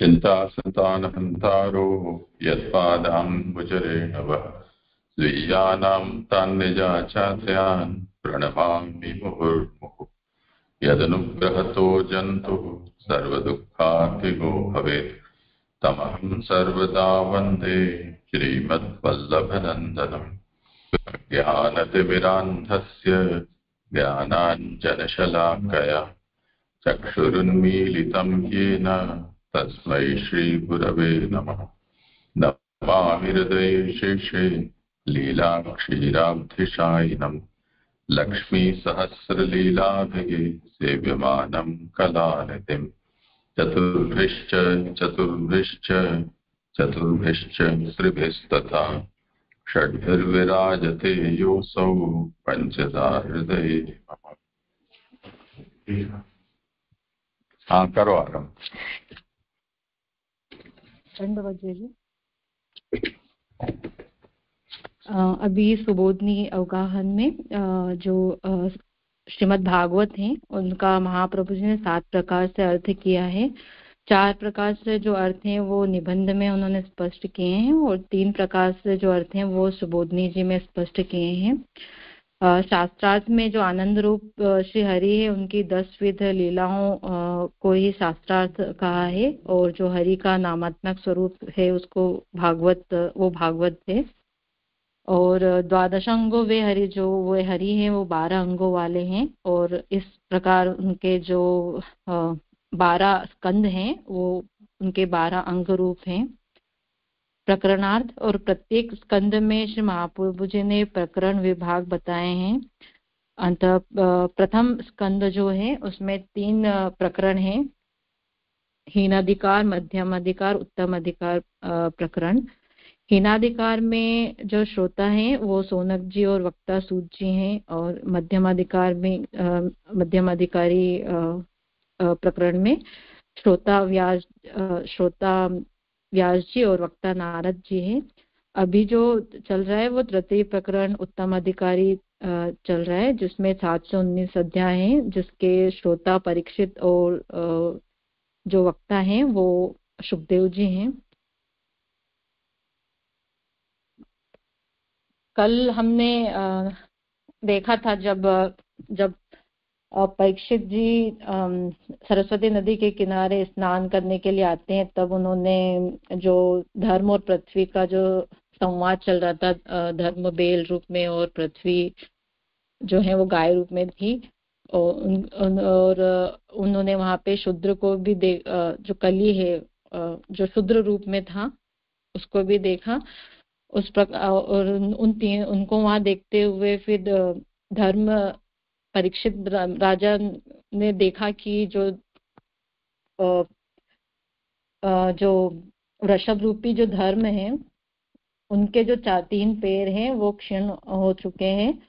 चिन्तासन्तानहन्तारो यत्पादाम्बुजरेणवः स्वीयानां तान् निजाचार्यान् प्रणमामि मुहुर्मुहुः। यदनुग्रहतो जन्तुः सर्वदुःखार्तिको भवेत् तमहं सर्वदा वन्दे श्रीमद्वल्लभनन्दनम्। ज्ञानतिमिरान्धस्य ज्ञानाञ्जनशलाकया चक्षुरुन्मीलितं येन तस्मै श्रीगुरवे नमः। नमामि हृदये शेषे लीलाक्षीराब्धिशायिनम् लक्ष्मीसहस्रलीलाभिः सेव्यमानं कलानिधिम्। चतुर्भिश्च श्रीभिस्तथा षड्भिर्विराजते योऽसौ पञ्चदा हृदये मम। हाँ करो आरंभ। अभी सुबोधनी अवगाहन में जो श्रीमद् भागवत हैं उनका महाप्रभु जी ने 7 प्रकार से अर्थ किया है। 4 प्रकार से जो अर्थ हैं वो निबंध में उन्होंने स्पष्ट किए हैं और 3 प्रकार से जो अर्थ हैं वो सुबोधनी जी में स्पष्ट किए हैं। शास्त्रार्थ में जो आनंद रूप श्री हरि है उनकी 10 विध लीलाओं को ही शास्त्रार्थ कहा है और जो हरि का नामात्मक स्वरूप है उसको भागवत है। और 12 अंगों वे हरि हैं वो 12 अंगों वाले हैं और इस प्रकार उनके जो 12 स्कंद हैं वो उनके 12 अंग रूप हैं। प्रकरणार्थ और प्रत्येक स्कंद में श्री महाप्रभु जी ने प्रकरण विभाग बताए हैं। अंतः प्रथम स्कंद जो है उसमें 3 प्रकरण हैं, हीनाधिकार, मध्यम अधिकार, उत्तम अधिकार प्रकरण। हीनाधिकार में जो श्रोता हैं वो सोनक जी और वक्ता सूत जी हैं और मध्यम अधिकारी प्रकरण में श्रोता व्यास जी और वक्ता नारद जी हैं। अभी जो चल रहा है वो तृतीय प्रकरण उत्तम अधिकारी चल रहा है जिसमें 719 अध्याय हैं, जिसके श्रोता परीक्षित और जो वक्ता हैं वो सुखदेव जी हैं। कल हमने देखा था जब परीक्षित जी सरस्वती नदी के किनारे स्नान करने के लिए आते हैं तब उन्होंने जो धर्म और पृथ्वी का जो संवाद चल रहा था, धर्म बेल रूप में और पृथ्वी जो है वो गाय रूप में थी और उन्होंने वहां पे शूद्र को भी जो कली है जो शूद्र रूप में था उसको भी देखा। उस प्रकार और उनको वहां देखते हुए फिर धर्म परीक्षित राजा ने देखा कि जो वृषभ रूपी जो धर्म है उनके जो 3 पैर हैं वो क्षीण हो चुके हैं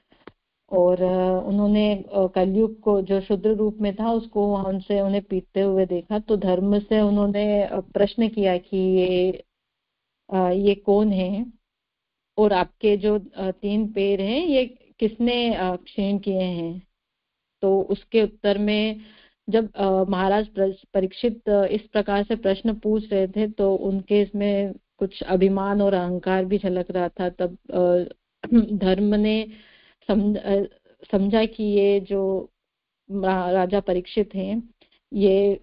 और उन्होंने कलयुग को जो शूद्र रूप में था उसको उनसे उन्हें पीटते हुए देखा। तो धर्म से उन्होंने प्रश्न किया कि ये कौन है और आपके जो 3 पैर हैं ये किसने क्षीण किए हैं। तो उसके उत्तर में जब महाराज परीक्षित इस प्रकार से प्रश्न पूछ रहे थे तो उनके इसमें कुछ अभिमान और अहंकार भी झलक रहा था। तब धर्म ने समझा कि ये जो राजा परीक्षित हैं ये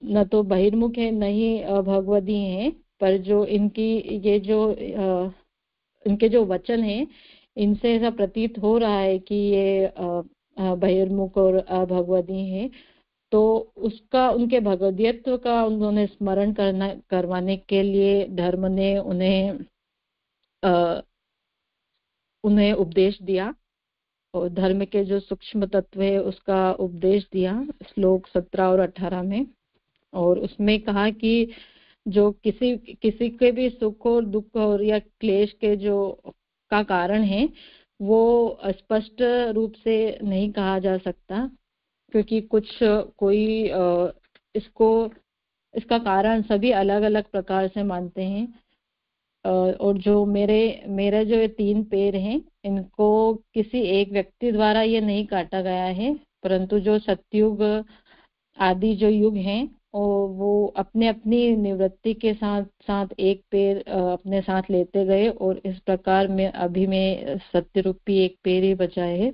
न तो बहिर्मुख है न ही भगवदी हैं, पर जो इनके जो वचन हैं इनसे ऐसा प्रतीत हो रहा है कि ये बहिर्मुख और अभगवदी हैं। तो उसका उनके भगवदीयत्व का उन्होंने स्मरण करवाने के लिए धर्म ने उन्हें उपदेश दिया और धर्म के जो सूक्ष्म तत्व है उसका उपदेश दिया श्लोक 17 और 18 में। और उसमें कहा कि जो किसी के भी सुख और दुख और या क्लेश के जो का कारण है वो स्पष्ट रूप से नहीं कहा जा सकता, क्योंकि कोई इसका कारण सभी अलग अलग प्रकार से मानते हैं। और जो मेरे जो 3 पैर हैं इनको किसी एक व्यक्ति द्वारा ये नहीं काटा गया है, परंतु जो सतयुग आदि जो युग हैं और वो अपने अपनी निवृत्ति के साथ साथ एक पैर अपने साथ लेते गए और इस प्रकार में अभी में सत्य रूपी एक पैर ही बचा है।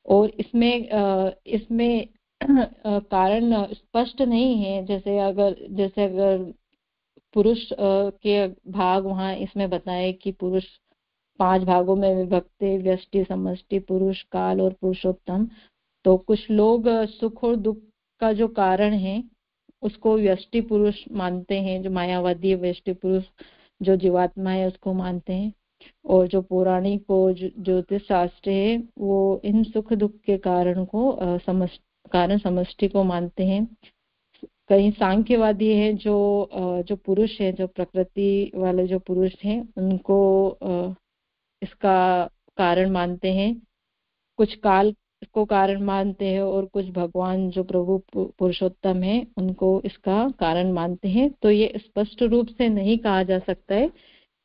और इसमें कारण स्पष्ट नहीं है। जैसे अगर पुरुष के भाग वहाँ इसमें बताए कि पुरुष 5 भागों में विभक्त है, व्यष्टि, समष्टि, पुरुष, काल और पुरुषोत्तम। तो कुछ लोग सुख और दुख का जो कारण है उसको व्यष्टि पुरुष मानते हैं, जो मायावादी व्यष्टि पुरुष जो जीवात्मा है उसको मानते हैं। और जो पौराणिक और ज्योतिष शास्त्र है वो इन सुख दुख के कारण को कारण समष्टि को मानते हैं। कई सांख्यवादी है जो पुरुष है, जो प्रकृति वाले जो पुरुष हैं उनको इसका कारण मानते हैं। कुछ काल को कारण मानते हैं और कुछ भगवान जो प्रभु पुरुषोत्तम है उनको इसका कारण मानते हैं। तो ये स्पष्ट रूप से नहीं कहा जा सकता है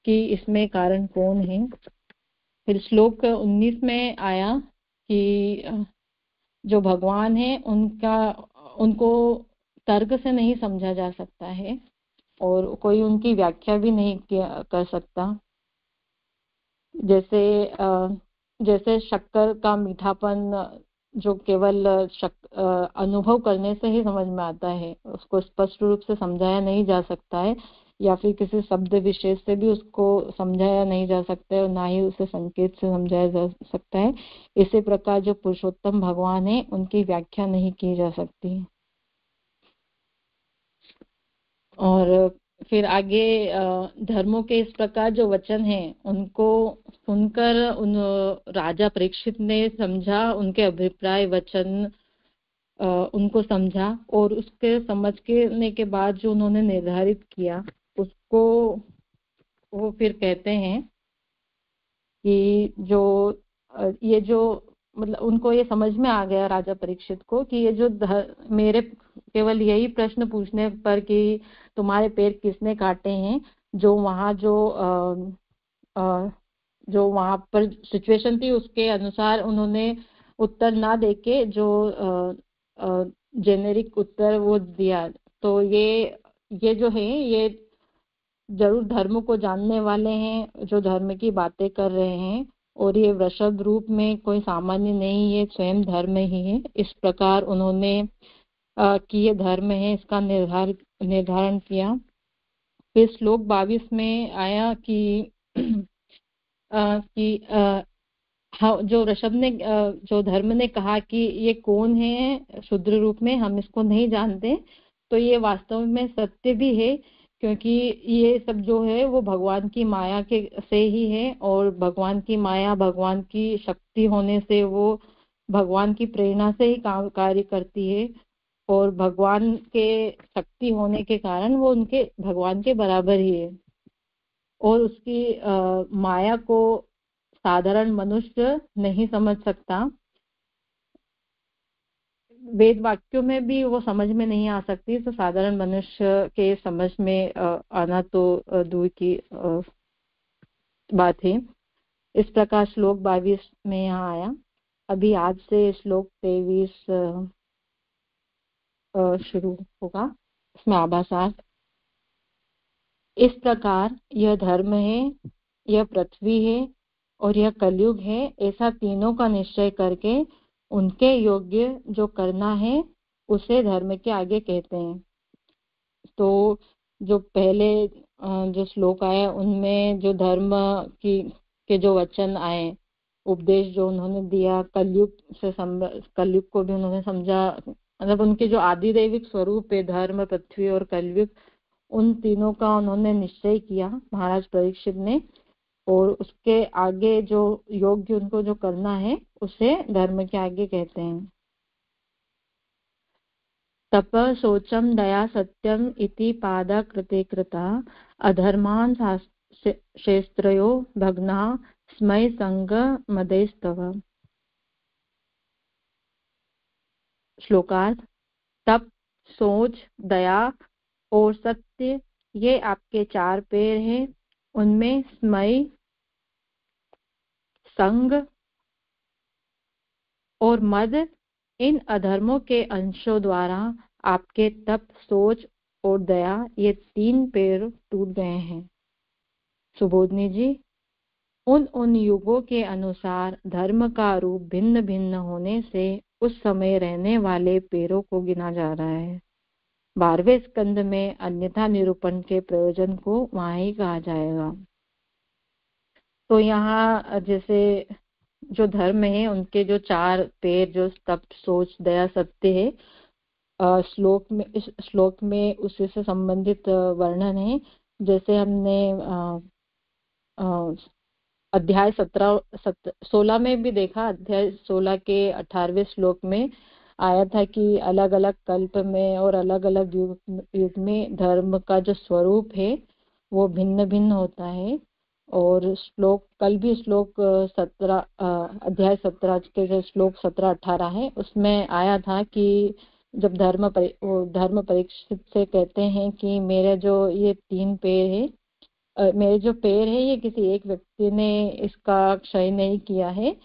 कि इसमें कारण कौन है। फिर श्लोक 19 में आया कि जो भगवान है उनको तर्क से नहीं समझा जा सकता है और कोई उनकी व्याख्या भी नहीं कर सकता। जैसे शक्कर का मीठापन जो केवल अनुभव करने से ही समझ में आता है, उसको स्पष्ट रूप से समझाया नहीं जा सकता है या फिर किसी शब्द विशेष से भी उसको समझाया नहीं जा सकता है और ना ही उसे संकेत से समझाया जा सकता है। इसी प्रकार जो पुरुषोत्तम भगवान है उनकी व्याख्या नहीं की जा सकती। और फिर आगे धर्मों के इस प्रकार जो वचन हैं उनको सुनकर उन राजा परीक्षित ने समझा, उनके अभिप्राय वचन उनको समझा और उसके समझने के बाद जो उन्होंने निर्धारित किया उसको वो फिर कहते हैं कि ये जो मतलब उनको ये समझ में आ गया राजा परीक्षित को कि ये जो मेरे केवल यही प्रश्न पूछने पर कि तुम्हारे पैर किसने काटे हैं, जो वहां पर सिचुएशन थी उसके अनुसार उन्होंने उत्तर ना देके जो जेनेरिक उत्तर वो दिया। तो ये जो है ये जरूर धर्म को जानने वाले हैं, जो धर्म की बातें कर रहे हैं और ये वृषभ रूप में कोई सामान्य नहीं है, स्वयं धर्म ही है। इस प्रकार उन्होंने कि ये धर्म है इसका निर्धारण किया। फिर श्लोक 22 में आया कि जो ऋषभ ने जो धर्म ने कहा कि ये कौन है शूद्र रूप में, हम इसको नहीं जानते। तो ये वास्तव में सत्य भी है क्योंकि ये सब जो है वो भगवान की माया के से ही है और भगवान की माया भगवान की शक्ति होने से वो भगवान की प्रेरणा से ही काम कार्य करती है और भगवान के शक्ति होने के कारण वो उनके भगवान के बराबर ही है। और उसकी माया को साधारण मनुष्य नहीं समझ सकता, वेद वाक्यों में भी वो समझ में नहीं आ सकती, तो साधारण मनुष्य के समझ में आना तो दूर की बात है। इस प्रकार श्लोक 22 में यहाँ आया। अभी आज से श्लोक 23 शुरू होगा, इसमें आभासार। इस प्रकार यह धर्म है, यह पृथ्वी है और यह कलयुग है, ऐसा तीनों का निश्चय करके उनके योग्य जो करना है उसे धर्म के आगे कहते हैं। तो जो पहले जो श्लोक आया उनमें जो धर्म के जो वचन आए, उपदेश जो उन्होंने दिया, कलयुग को भी उन्होंने समझा, मतलब उनके जो आदिदैविक स्वरूप है धर्म, पृथ्वी और कलयुग, उन तीनों का उन्होंने निश्चय किया महाराज परीक्षित ने। और उसके आगे जो योग्य उनको जो करना है उसे धर्म के आगे कहते हैं। तप शौचम दया सत्यम इति पादा कृते कृता अधर्मान क्षेत्रयो भग्ना स्मय संग मदेस्तव। श्लोकार्थ। तप, सोच, दया और सत्य ये आपके 4 पैर हैं। उनमें स्मय, संग और मद इन अधर्मों के अंशों द्वारा आपके तप, सोच और दया, ये 3 पैर टूट गए हैं। सुबोधनी जी, उन युगों के अनुसार धर्म का रूप भिन्न भिन्न होने से उस समय रहने वाले पैरों को गिना जा रहा है। 12वें स्कंद में अन्यथा निरूपण के प्रयोजन को वहां ही कहा जाएगा। तो यहाँ जैसे जो धर्म है उनके जो 4 पैर, जो तप, सोच, दया, सत्य है, इस श्लोक में उसी से संबंधित वर्णन है। जैसे हमने अध्याय 16 में भी देखा। अध्याय 16 के 18वें श्लोक में आया था कि अलग अलग कल्प में और अलग अलग युग में धर्म का जो स्वरूप है वो भिन्न भिन्न होता है। और श्लोक कल भी श्लोक 17 अध्याय 17 के जो श्लोक 17-18 है उसमें आया था कि जब धर्म परीक्षित से कहते हैं कि मेरे जो ये 3 पैर है, मेरे जो पैर है ये किसी एक व्यक्ति ने इसका क्षय नहीं किया है।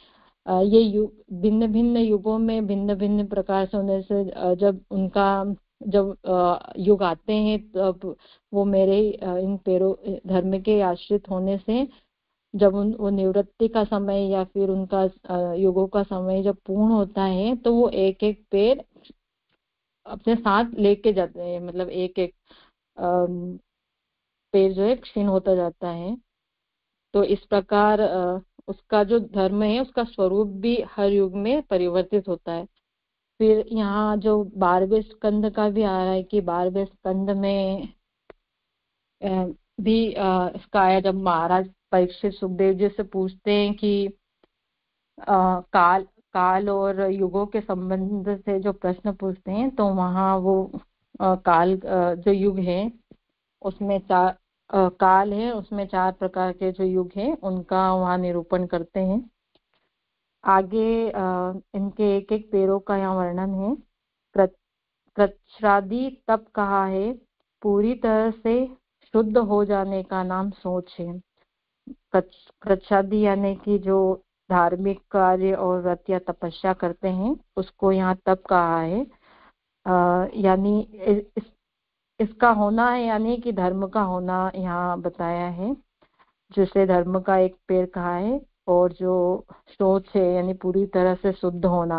ये युग भिन्न भिन्न युगों में भिन्न भिन्न प्रकार से होने से जब युग आते हैं तब वो मेरे इन पैरों धर्म के आश्रित होने से जब वो निवृत्ति का समय या फिर उनका युगों का समय जब पूर्ण होता है तो वो एक एक पैर अपने साथ लेके जाते हैं। मतलब एक एक पैर जो है क्षीण होता जाता है। तो इस प्रकार उसका जो धर्म है उसका स्वरूप भी हर युग में परिवर्तित होता है। फिर यहाँ जो 12वें स्कंद का भी आ रहा है कि 12वें स्कंद में भी इसका आया जब महाराज परीक्षित सुखदेव जी से पूछते हैं कि काल और युगों के संबंध से जो प्रश्न पूछते हैं तो वहाँ वो काल जो युग है उसमें काल है उसमें 4 प्रकार के जो युग है उनका वहाँ निरूपण करते हैं। आगे इनके एक एक पैरों का यहाँ वर्णन है। कृच्छ्रादि तप कहा है, पूरी तरह से शुद्ध हो जाने का नाम सोच है। कृच्छ्रादि यानी कि जो धार्मिक कार्य और व्रत या तपस्या करते हैं उसको यहाँ तप कहा है। यानी इसका होना है, यानी कि धर्म का होना यहाँ बताया है, जिसे धर्म का एक पैर कहा है। और जो सोच है यानी पूरी तरह से शुद्ध होना,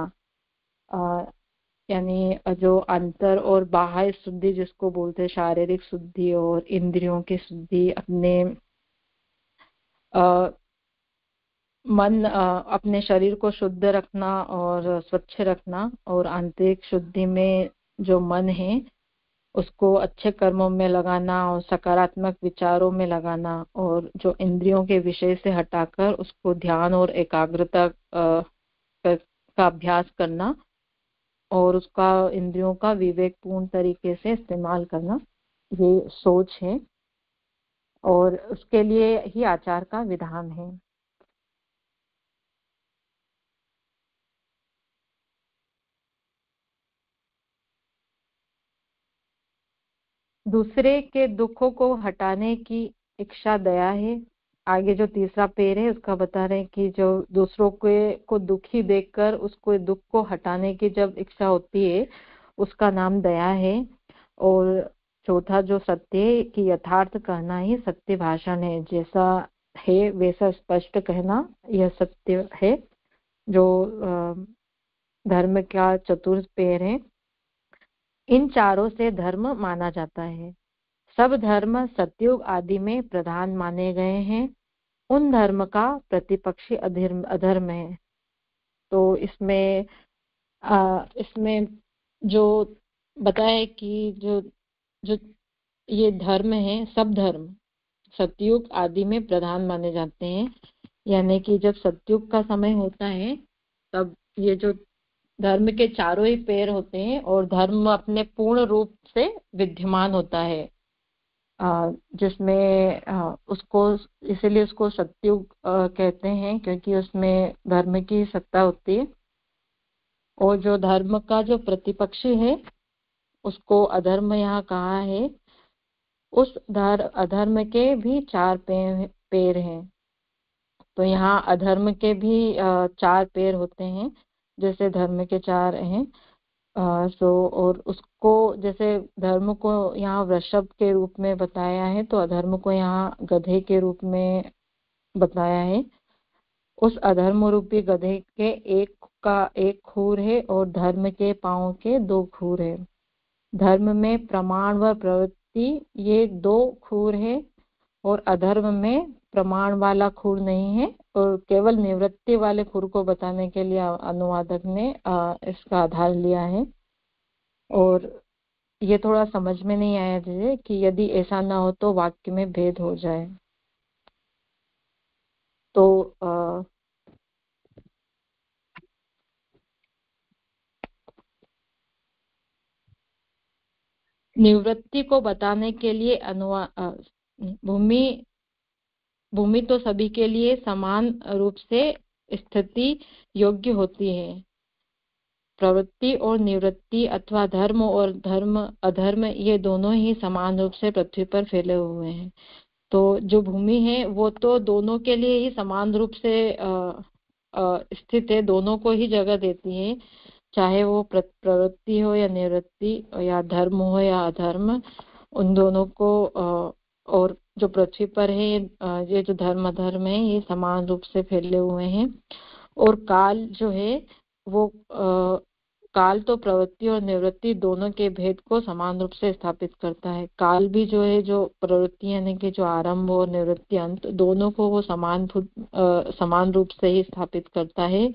यानी जो अंतर और बाह्य शुद्धि जिसको बोलते हैं, शारीरिक शुद्धि और इंद्रियों की शुद्धि, अपने अपने शरीर को शुद्ध रखना और स्वच्छ रखना, और आंतरिक शुद्धि में जो मन है उसको अच्छे कर्मों में लगाना और सकारात्मक विचारों में लगाना, और जो इंद्रियों के विषय से हटाकर उसको ध्यान और एकाग्रता का अभ्यास करना और उसका इंद्रियों का विवेकपूर्ण तरीके से इस्तेमाल करना, ये सोच है। और उसके लिए ही आचार का विधान है। दूसरे के दुखों को हटाने की इच्छा दया है। आगे जो तीसरा पैर है उसका बता रहे हैं कि जो दूसरों को दुखी देखकर उसको दुख को हटाने की जब इच्छा होती है उसका नाम दया है। और चौथा जो सत्य है कि यथार्थ कहना ही सत्य भाषण है, जैसा है वैसा स्पष्ट कहना यह सत्य है, जो धर्म का चतुर्थ पैर है। इन चारों से धर्म माना जाता है। सब धर्म सतयुग आदि में प्रधान माने गए हैं। उन धर्म का प्रतिपक्षी अधर्म है। तो इसमें जो बताया कि जो जो ये धर्म है, सब धर्म सतयुग आदि में प्रधान माने जाते हैं। यानी कि जब सतयुग का समय होता है तब ये जो धर्म के चारों ही पैर होते हैं और धर्म अपने पूर्ण रूप से विद्यमान होता है, जिसमें उसको इसलिए उसको सतयुग कहते हैं क्योंकि उसमें धर्म की सत्ता होती है। और जो धर्म का जो प्रतिपक्षी है उसको अधर्म यहाँ कहा है। उस अधर्म के भी 4 पैर हैं। तो यहाँ अधर्म के भी 4 पैर होते हैं, जैसे धर्म के 4 हैं। और उसको जैसे धर्म को यहाँ वृषभ के रूप में बताया है, तो अधर्म को यहाँ गधे के रूप में बताया है। उस अधर्म रूपी गधे के एक खूर है और धर्म के पांव के 2 खूर है। धर्म में प्रमाण व प्रवृत्ति ये 2 खूर है और अधर्म में प्रमाण वाला खूर नहीं है, और केवल निवृत्ति वाले खूर को बताने के लिए अनुवादक ने इसका आधार लिया है। और ये थोड़ा समझ में नहीं आया जैसे कि यदि ऐसा ना हो तो वाक्य में भेद हो जाए। तो निवृत्ति को बताने के लिए भूमि तो सभी के लिए समान रूप से स्थिति योग्य होती है। प्रवृत्ति और निवृत्ति अथवा धर्म और अधर्म ये दोनों ही समान रूप से पृथ्वी पर फैले हुए हैं। तो जो भूमि है वो तो दोनों के लिए ही समान रूप से स्थित है, दोनों को ही जगह देती है, चाहे वो प्रवृत्ति हो या निवृत्ति, या धर्म हो या अधर्म, उन दोनों को। और जो पृथ्वी पर है ये जो धर्म अधर्म है ये समान रूप से फैले हुए हैं। और काल जो है वो काल तो प्रवृत्ति और निवृत्ति दोनों के भेद को समान रूप से स्थापित करता है। काल भी जो है जो प्रवृत्ति यानी कि जो आरंभ और निवृत्ति अंत दोनों को वो समान रूप से ही स्थापित करता है।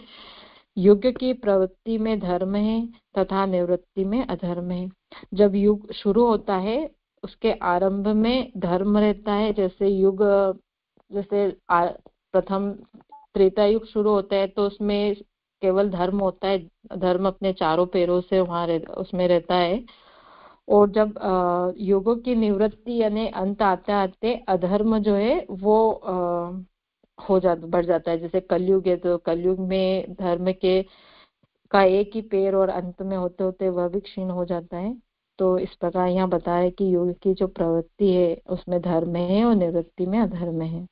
युग की प्रवृत्ति में धर्म है तथा निवृत्ति में अधर्म है। जब युग शुरू होता है उसके आरंभ में धर्म रहता है, जैसे प्रथम त्रेता युग शुरू होता है तो उसमें केवल धर्म होता है, धर्म अपने चारों पैरों से उसमें रहता है। और जब युगों की निवृत्ति यानी अंत आते आते अधर्म जो है वो बढ़ जाता है। जैसे कलयुग है तो कलयुग में धर्म का एक ही पैर और अंत में होते होते वह भी क्षीण हो जाता है। तो इस प्रकार यहाँ बताया कि युग की जो प्रवृत्ति है उसमें धर्म है और निवृत्ति में अधर्म है।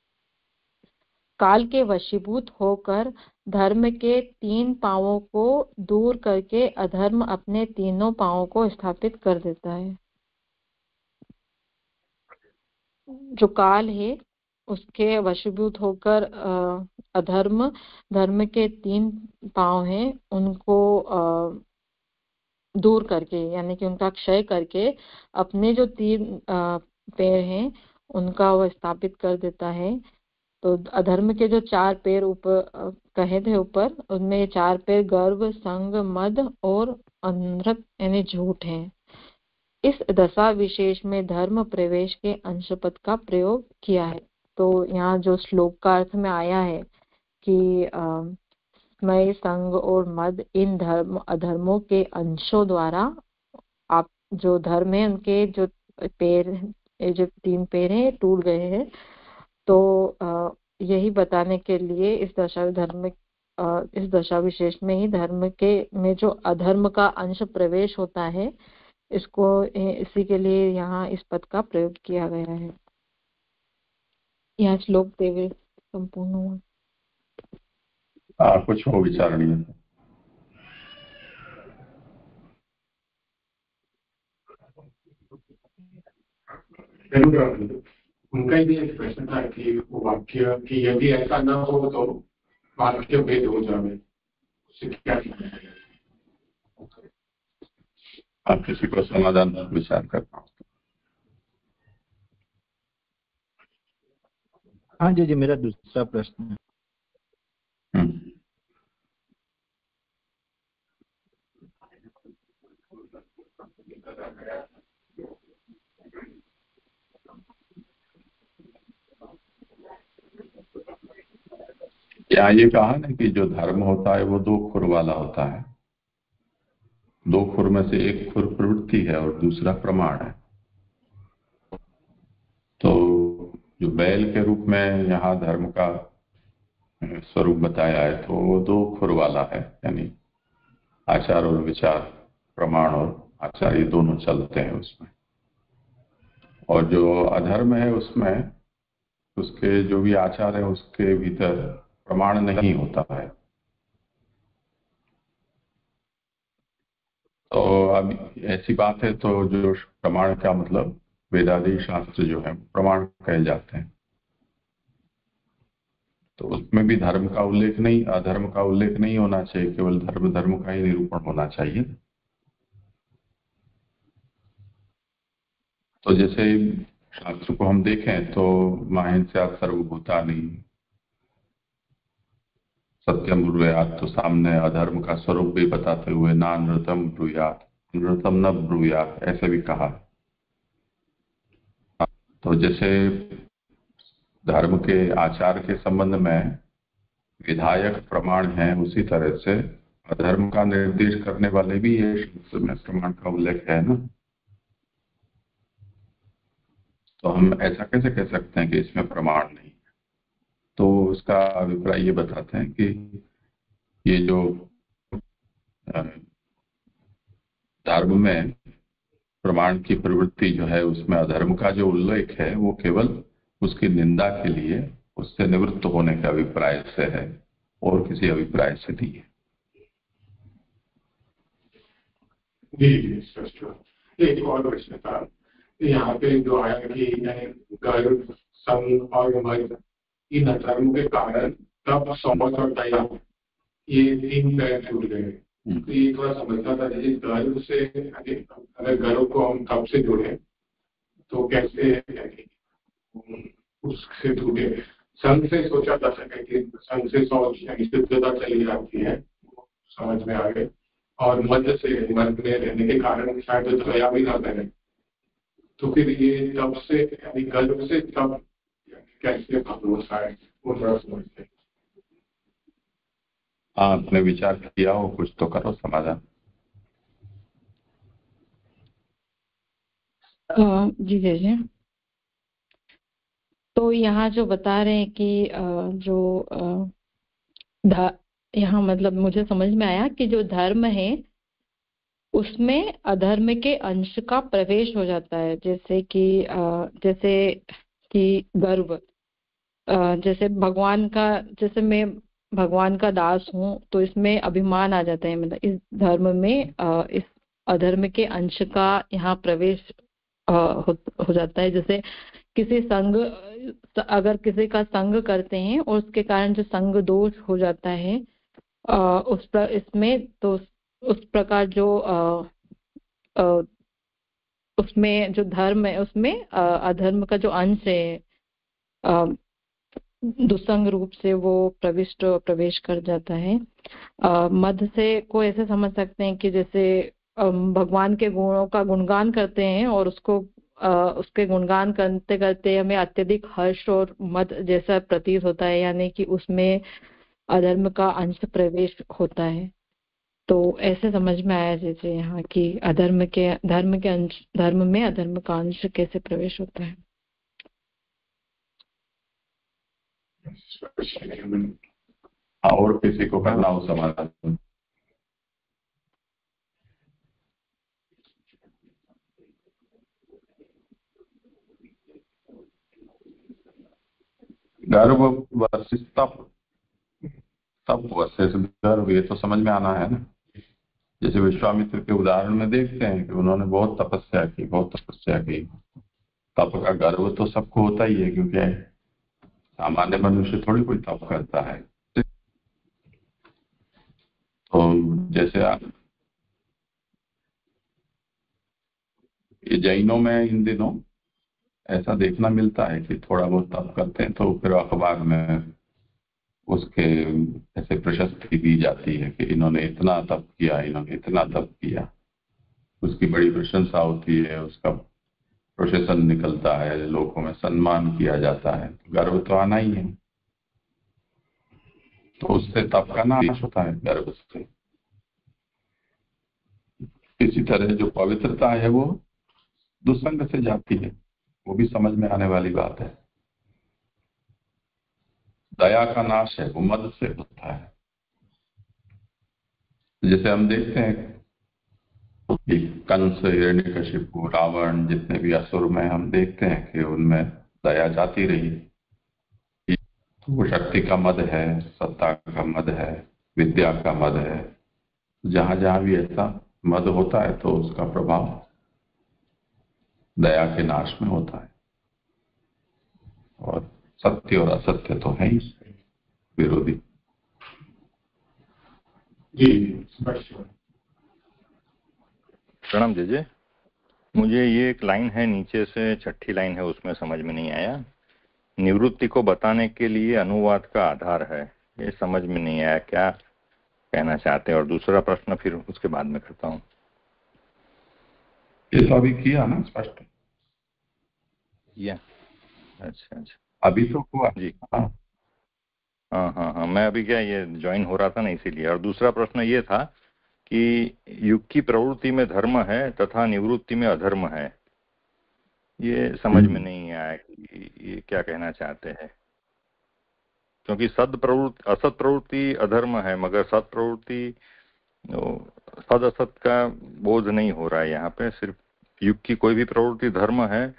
काल के वशीभूत होकर धर्म के 3 पांवों को दूर करके अधर्म अपने तीनों पांवों को स्थापित कर देता है। जो काल है उसके वशीभूत होकर अधर्म धर्म के 3 पांव हैं उनको दूर करके यानी कि उनका क्षय करके अपने जो 3 पैर हैं उनका वह स्थापित कर देता है। तो अधर्म के जो 4 पैर ऊपर कहे थे ऊपर, उनमें 4 पैर गर्व, संग, मद और अनृत यानी झूठ है। इस दशा विशेष में धर्म प्रवेश के अंश पद का प्रयोग किया है। तो यहाँ जो श्लोक का अर्थ में आया है कि स्मय, संग और मद इन धर्म अधर्मों के अंशों द्वारा आप जो धर्म है उनके जो पैर जो 3 पैर हैं टूट गए हैं। तो यही बताने के लिए इस दशा विशेष में ही धर्म के में जो अधर्म का अंश प्रवेश होता है इसी के लिए यहाँ इस पद का प्रयोग किया गया है। यहाँ श्लोक 23 संपूर्ण हुआ। कुछ हो विचारणीय उनका भी एक प्रश्न था कि वाक्य कि यदि ऐसा न हो तो वाक्य भेद हो जाए, उससे क्या आप किसी को समाधान विचार करना हो। हाँ जी मेरा दूसरा प्रश्न है। यहाँ ये कहा ना कि जो धर्म होता है वो 2 खुर वाला होता है। 2 खुर में से एक खुर प्रवृत्ति है और दूसरा प्रमाण है। तो जो बैल के रूप में यहाँ धर्म का स्वरूप बताया है तो वो 2 खुर वाला है, यानी आचार और विचार, प्रमाण और आचार ये दोनों चलते हैं उसमें। और जो अधर्म है उसमें उसके जो भी आचार है उसके भीतर प्रमाण नहीं होता है। तो अब ऐसी बात है तो जो प्रमाण का मतलब वेदादि शास्त्र जो है प्रमाण कहे जाते हैं, तो उसमें भी धर्म का उल्लेख नहीं, अधर्म का उल्लेख नहीं होना चाहिए, केवल धर्म धर्म का ही निरूपण होना चाहिए। तो जैसे शास्त्र को हम देखें तो माहिंस्यात् सर्वभूतानि सत्यम ब्रूयात, तो सामने अधर्म का स्वरूप भी बताते हुए नानृतम ब्रूयात, नृतम न ब्रूयात ऐसे भी कहा। तो जैसे धर्म के आचार के संबंध में विधायक प्रमाण है, उसी तरह से अधर्म का निर्देश करने वाले भी ये शास्त्र में प्रमाण का उल्लेख है ना। तो हम ऐसा कैसे कह सकते हैं कि इसमें प्रमाण नहीं? तो उसका अभिप्राय ये बताते हैं कि ये जो धर्म में प्रमाण की प्रवृत्ति जो है, उसमें अधर्म का जो उल्लेख है वो केवल उसकी निंदा के लिए, उससे निवृत्त होने के अभिप्राय से है और किसी अभिप्राय से नहीं है। जी स्पष्ट। एक और प्रश्न था, यहाँ पे जो आया कि गर्भ, संग और मद इन अधर्म के कारण तब समझ और दया ये तीन पैर छूट गए। तो ये थोड़ा समझना था, जैसे गर्भ से अगर गर्भ को हम तब से जुड़े तो कैसे उससे छूटे। संघ से सोचा जा सके कि संघ से सोच शुद्धता चली जाती है, समझ में आ गए। और मध्य से मध्य में रहने के कारण शायद दया भी ना करें, तो फिर ये तब से यानी गर्भ से तब कैसे भरोसा है वो थोड़ा समझते। हाँ, आपने विचार किया हो, कुछ तो करो समाधान। जी जी जी। तो यहाँ जो बता रहे हैं कि जो यहाँ मतलब मुझे समझ में आया कि जो धर्म है उसमें अधर्म के अंश का प्रवेश हो जाता है। जैसे कि गर्व, जैसे भगवान का, जैसे मैं भगवान का दास हूँ तो इसमें अभिमान आ जाता है, मतलब इस धर्म में इस अधर्म के अंश का यहाँ प्रवेश हो जाता है। जैसे किसी संग, अगर किसी का संग करते हैं और उसके कारण जो संग दोष हो जाता है उस पर इसमें, तो उस प्रकार जो उसमें जो धर्म है उसमें अधर्म का जो अंश है दुसंग रूप से वो प्रवेश कर जाता है। मध्य से को ऐसे समझ सकते हैं कि जैसे भगवान के गुणों का गुणगान करते हैं और उसके गुणगान करते करते हमें अत्यधिक हर्ष और मद जैसा प्रतीत होता है, यानी कि उसमें अधर्म का अंश प्रवेश होता है। तो ऐसे समझ में आया जैसे यहाँ की धर्म में अधर्म का अंश कैसे प्रवेश होता है। और किसी को करना हो समाधान। गर्भ वर्सेस तप, तप वर्सेस गर्भ, ये तो समझ में आना है ना। जैसे विश्वामित्र के उदाहरण में देखते हैं कि उन्होंने बहुत तपस्या की। तप का गर्व तो सबको होता ही है, क्योंकि सामान्य मनुष्य थोड़ी कोई तप करता है। तो जैसे ये जैनों में इन दिनों ऐसा देखना मिलता है कि थोड़ा बहुत तप करते हैं तो फिर अखबार में उसके ऐसे प्रशस्ति दी जाती है कि इन्होंने इतना तप किया, इन्होंने इतना तप किया। उसकी बड़ी प्रशंसा होती है, उसका प्रोसेसन निकलता है, लोगों में सम्मान किया जाता है। तो गर्व तो आना ही है, तो उससे तप का नाश होता है गर्व से। इसी तरह जो पवित्रता है वो दुसंग से जाती है, वो भी समझ में आने वाली बात है। दया का नाश है वो मद से होता है। जैसे हम देखते हैं कि कंस, हिरण्यकशिपु, रावण, जितने भी असुर में हम देखते हैं कि उनमें दया जाती रही। तो वो शक्ति का मद है, सत्ता का मद है, विद्या का मद है। जहां जहां भी ऐसा मद होता है तो उसका प्रभाव दया के नाश में होता है, और सत्य और असत्य तो है ही विरोधी। जी स्पष्ट। प्रणाम जी। मुझे ये एक लाइन है नीचे से, छठी लाइन है, उसमें समझ में नहीं आया। निवृत्ति को बताने के लिए अनुवाद का आधार है, ये समझ में नहीं आया, क्या कहना चाहते हैं? और दूसरा प्रश्न फिर उसके बाद में करता हूँ। ये तो अभी किया ना, स्पष्ट किया? अच्छा, अभी तो हुआ जी। हाँ। हाँ, मैं अभी क्या ये ज्वाइन हो रहा था ना, इसीलिए। और दूसरा प्रश्न ये था कि युग की प्रवृत्ति में धर्म है तथा निवृत्ति में अधर्म है, ये समझ में नहीं आया कि ये क्या कहना चाहते हैं। क्योंकि असत प्रवृत्ति अधर्म है, मगर सत प्रवृत्ति सद असत का बोध नहीं हो रहा है यहाँ पे। सिर्फ युग की कोई भी प्रवृत्ति धर्म है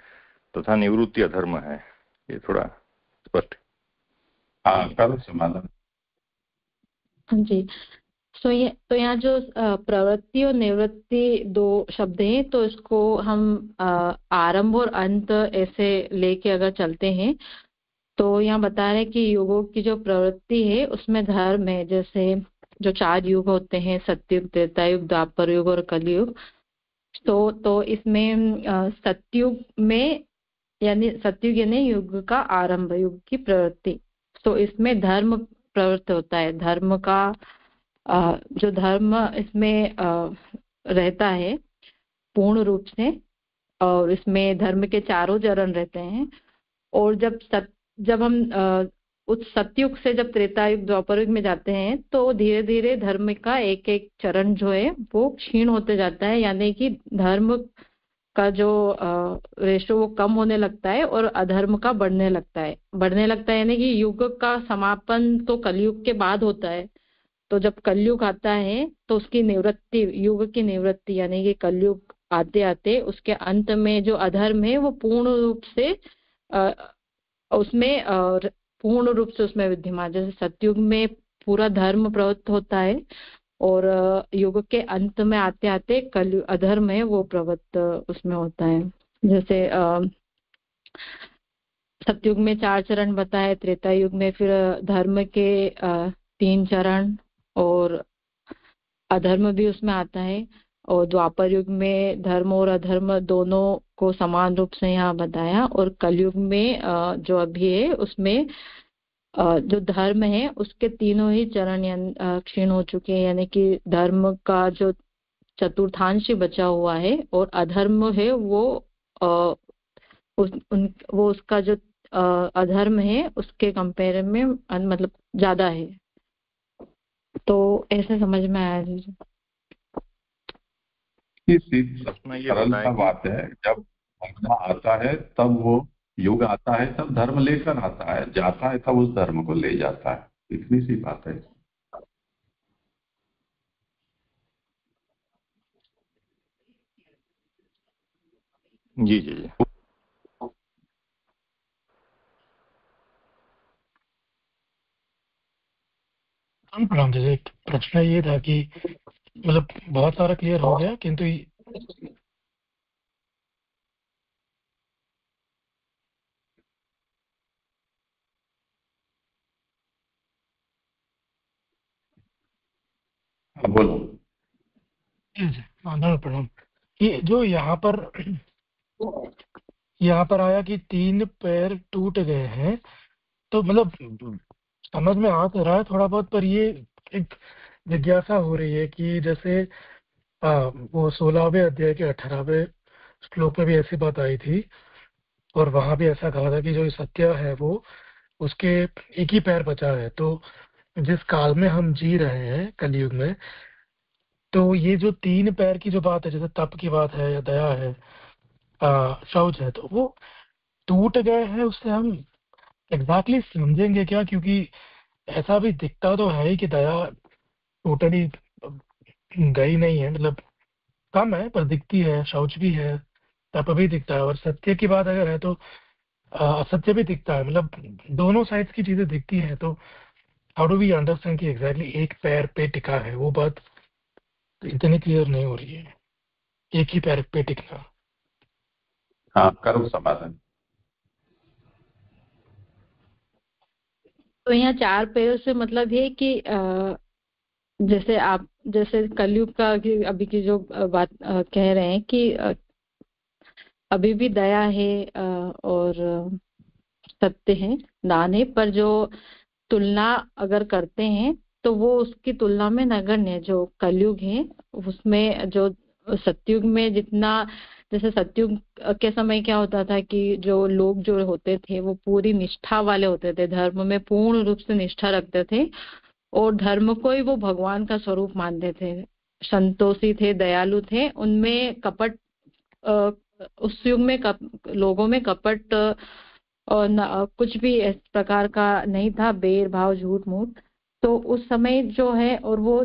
तथा निवृत्ति अधर्म है, ये थोड़ा स्पष्ट। हाँ, करो समाधान। हाँ जी। तो यहाँ जो प्रवृत्ति और निवृत्ति दो शब्द हैं, तो इसको हम आरंभ और अंत ऐसे लेके अगर चलते हैं तो यहाँ बता रहे हैं कि युगों की जो प्रवृत्ति है उसमें धर्म है। जैसे जो 4 युग होते हैं, सतयुग, त्रेता युग, द्वापर युग और कलयुग। तो इसमें सतयुग में यानी सतयुग यानी युग का आरंभ, युग की प्रवृत्ति। तो इसमें धर्म प्रवृत्त होता है। धर्म का जो धर्म इसमें रहता है पूर्ण रूप से, और इसमें धर्म के 4 चरण रहते हैं। और जब हम उस सतयुग से जब त्रेता युग, द्वापर युग में जाते हैं तो धीरे धीरे धर्म का एक एक चरण जो है वो क्षीण होते जाता है, यानी कि धर्म का जो रेशो वो कम होने लगता है और अधर्म का बढ़ने लगता है। यानी कि युग का समापन तो कलयुग के बाद होता है। तो जब कलयुग आता है तो उसकी निवृत्ति, युग की निवृत्ति, यानी कि कलयुग आते आते उसके अंत में जो अधर्म है वो पूर्ण रूप से उसमें विद्यमान। जैसे सतयुग में पूरा धर्म प्रवृत्त होता है और युग के अंत में आते आते कलयुग अधर्म है वो प्रवृत्त उसमें होता है। जैसे सतयुग में 4 चरण बताए, त्रेता युग में फिर धर्म के 3 चरण और अधर्म भी उसमें आता है, और द्वापर युग में धर्म और अधर्म दोनों को समान रूप से यहाँ बताया। और कलयुग में जो अभी है उसमें जो धर्म है उसके तीनों ही चरण क्षीण हो चुके हैं, यानी कि धर्म का जो चतुर्थांश बचा हुआ है और अधर्म है वो उसका जो अधर्म है उसके कंपेयर में मतलब ज्यादा है। तो ऐसे समझ में आया जी। सरल सा बात है, जब धर्म आता है तब वो युग आता है, तब धर्म लेकर आता है, जाता है तब उस धर्म को ले जाता है, इतनी सी बात है। जी जी जी। प्रणाम जी। एक प्रश्न ये था कि मतलब बहुत सारा क्लियर हो गया, किंतु बोलो। प्रणाम। ये जो यहाँ पर आया कि 3 पैर टूट गए हैं, तो मतलब समझ में आ तो रहा है थोड़ा बहुत, पर ये एक जिज्ञासा हो रही है कि जैसे वो 16वें अध्याय के 18वें श्लोक में भी ऐसी बात आई थी, और वहां भी ऐसा कहा था कि जो सत्य है वो उसके एक ही पैर बचा है। तो जिस काल में हम जी रहे हैं कलयुग में, तो ये जो 3 पैर की जो बात है, जैसे तप की बात है या दया है, शौच है, तो वो टूट गए हैं, उससे हम एग्जैक्टली समझेंगे क्या? क्योंकि ऐसा भी दिखता तो है ही कि दया टोटली गई नहीं है, मतलब कम है पर दिखती है, शौच भी है, तप भी दिखता है, और सत्य की बात अगर है तो असत्य भी दिखता है। मतलब दोनों साइड्स की चीजें दिखती हैं। तो हाउ डू वी अंडरस्टैंड कि एग्जैक्टली एक पैर पे टिका है वो बात? तो इतनी क्लियर नहीं हो रही है एक ही पैर पे टिकना। हाँ, करो समाधान। तो यहाँ 4 पैरों से मतलब है कि जैसे कलयुग का अभी की जो बात कह रहे हैं कि अभी भी दया है और सत्य है, दान है, पर जो तुलना अगर करते हैं तो वो उसकी तुलना में नगण्य है। जो कलयुग है उसमें जो सतयुग में जितना, जैसे सतयुग के समय क्या होता था कि जो लोग जो होते थे वो पूरी निष्ठा वाले होते थे, धर्म में पूर्ण रूप से निष्ठा रखते थे और धर्म को ही वो भगवान का स्वरूप मानते थे, संतोषी थे, दयालु थे, उनमें कपट अ, उस युग में लोगों में कपट और कुछ भी इस प्रकार का नहीं था, बैर भाव झूठ मूठ। तो उस समय जो है और वो